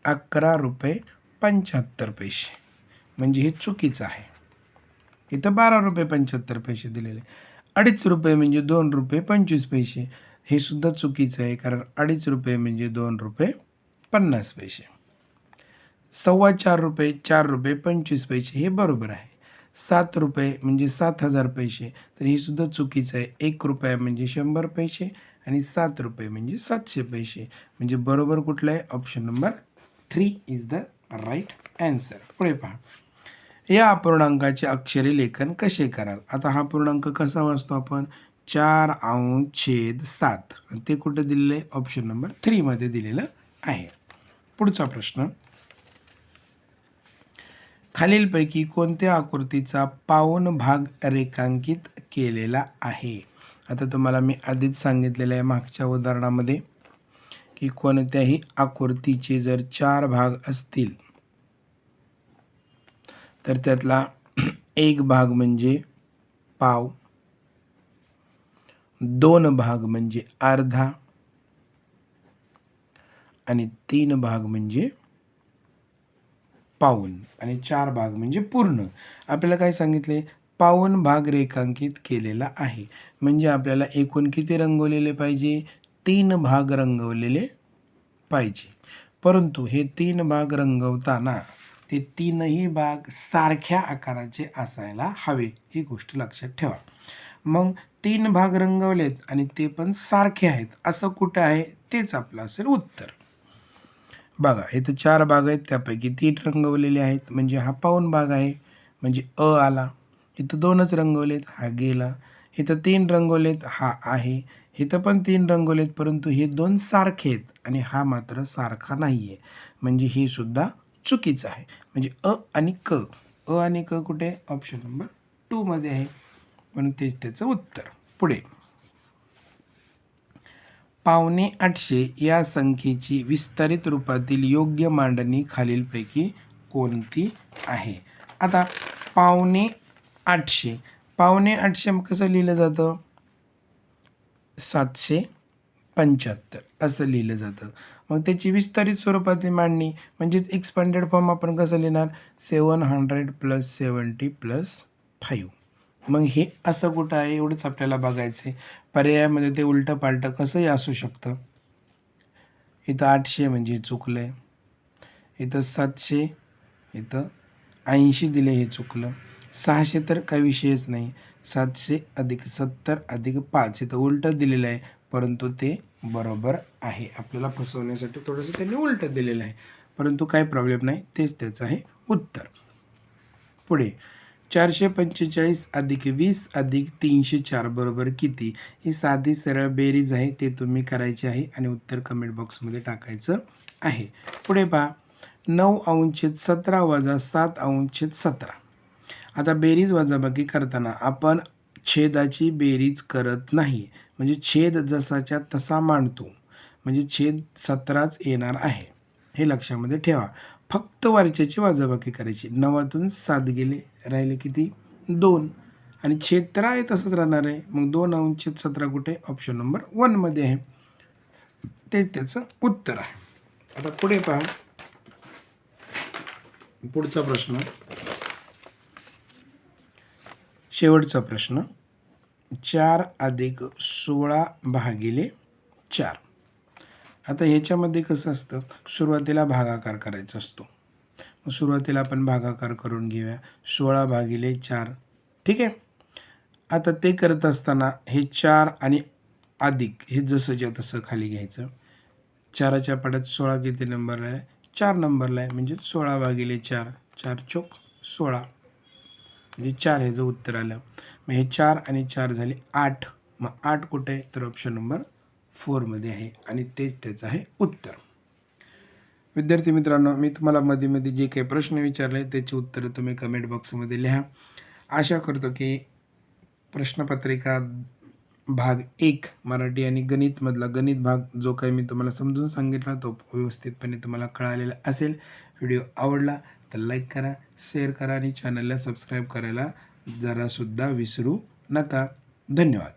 11 रुपये 75 पैसे. म्हणजे हे चुकीचं आहे. इथं 12 रुपये 75 पैसे दिलेले. 2.5 रुपये म्हणजे 2 रुपये 25 पैसे. हे सुद्धा चुकीचं आहे, कारण 2.5 रुपये म्हणजे 2 रुपये 50 पैसे. ₹4.25 ₹4.25 हे बरोबर आहे. ₹7 म्हणजे 7,000 पैसे, तर हे सुद्धा चुकीचं आहे. ₹1 म्हणजे 100 पैसे आणि ₹7 म्हणजे 700 पैसे. म्हणजे बरोबर कुठलं आहे? Option number 3 is the right answer. पुढे पहा. या अपूर्णांकाचे अक्षरी लेखन कसे कराल? आता हा पूर्णांक कसा वाचतो आपण? 4/7 आणि ते कुठे दिलेलं आहे? ऑप्शन नंबर 3 मध्ये दिलेलं आहे. पुढचा प्रश्न. खालीलपैकी कोणत्या आकृतीचा पाऊण भाग रेखांकित केलेला आहे? आता तुम्हाला मी आधीच सांगितलेलं आहे मागच्या उदाहरणामध्ये की कोणत्याही आकृतीचे जर 4 भाग असतील तर त्यातला एक भाग म्हणजे पाव, 2 भाग म्हणजे अर्धा आणि 3 भाग म्हणजे पाऊण आणि 4 भाग म्हणजे पूर्ण. आपल्याला काय सांगितले? पाऊण भाग रेखांकित केलेला आहे. म्हणजे आपल्याला एकूण किती रंगवलेले पाहिजे? 3 भाग रंगवलेले पाहिजे. परंतु हे 3 भाग रंगवताना ते तीनही भाग सारख्या आकाराचे असायला हवे, ही गोष्ट लक्षात ठेवा. मग 3 भाग रंगवलेत आणि ते पण सारखे आहेत, असं कुठं आहे? तेच आपलं असेल उत्तर. बघा इथं 4 भाग आहेत, त्यापैकी 3 रंगवलेले आहेत, म्हणजे हा पाऊण भाग आहे, म्हणजे अ आला. इथं 2च रंगवलेत, हा गेला. इथं 3 रंगवलेत, हा आहे. इथं पण 3 रंगवलेत, परंतु हे 2 सारखे आहेत आणि हा मात्र सारखा नाही आहे, म्हणजे हे सुद्धा चुकीचं आहे. म्हणजे अ आणि क, अ आणि क कुठे? ऑप्शन नंबर 2 मध्ये आहे, म्हणून तेच त्याचं उत्तर. पुढे. 850 या संख्येची विस्तारित रूपातील योग्य मांडणी खालीलपैकी कोणती आहे? आता 850, 850 कसं लिहिलं जातं? 775 असं लिहिलं जातं. मग त्याची विस्तारित स्वरूपातील मांडणी म्हणजेच एक्सपांडेड फॉर्म आपण कसं लिहिणार? 700 + 70 + 5. मग हे असं कुठं आहे? एवढंच आपल्याला बघायचं आहे. पर्यायामध्ये ते उलटं पालटं कसंही असू शकतं. इथं 800 म्हणजे चुकलं आहे. इथं 700, इथं 80 दिले, हे चुकलं. 600 तर काही विषयच नाही. 700 + 70 + 5 इथं उलटं दिलेलं आहे, परंतु ते बरोबर आहे. आपल्याला फसवण्यासाठी थोडंसं त्यांनी उलटं दिलेलं आहे, परंतु काही प्रॉब्लेम नाही, तेच त्याचं आहे उत्तर. पुढे. 445 + 20 + 304 बरोबर किती? ही साधी सरळ बेरीज आहे, ते तुम्ही करायची आहे आणि उत्तर कमेंट बॉक्समध्ये टाकायचं आहे. पुढे पहा. 9/17 - 7/17. आता बेरीज वजाबाकी करताना आपण छेदाची बेरीज करत नाही, म्हणजे छेद जसाच्या तसा मांडतो, म्हणजे छेद 17च येणार आहे, हे लक्षामध्ये ठेवा. फक्त वरच्याची वजाबाकी करायची. 9तून 7 गेले, राहिले किती? 2 आणि छेद तर आहे तसंच राहणार आहे. मग 2/17 कुठे? ऑप्शन नंबर 1 मध्ये आहे, तेच त्याचं उत्तर आहे. आता पुढे पहा. पुढचा प्रश्न, शेवटचा प्रश्न. 4 + 16 / 4. आता ह्याच्यामध्ये कसं असतं? सुरुवातीला भागाकार करायचा असतो. मग सुरुवातीला आपण भागाकार करून घेऊया. 16/4. ठीक आहे. आता ते करत असताना हे 4 आणि अधिक हे जसंच्या तसं खाली घ्यायचं. 4च्या पाड्यात 16 किती नंबरला आहे? 4 नंबरला आहे, म्हणजे 16/4. 4 चोक 16, म्हणजे 4 ह्याचं उत्तर आलं. मग हे 4 आणि 4 झाले 8. मग 8 कुठे आहे? तर ऑप्शन नंबर 4 मध्ये आहे आणि तेच त्याचं आहे उत्तर. विद्यार्थी मित्रांनो, मी तुम्हाला मध्ये जे काही प्रश्न विचारले त्याची उत्तरं तुम्ही कमेंट बॉक्समध्ये लिहा. आशा करतो की प्रश्नपत्रिका भाग 1 मराठी आणि गणितमधला गणित भाग जो काही मी तुम्हाला समजून सांगितला तो व्यवस्थितपणे तुम्हाला कळालेला असेल. व्हिडिओ आवडला तर लाईक करा, शेअर करा आणि चॅनलला सबस्क्राईब करायला जरासुद्धा विसरू नका. धन्यवाद.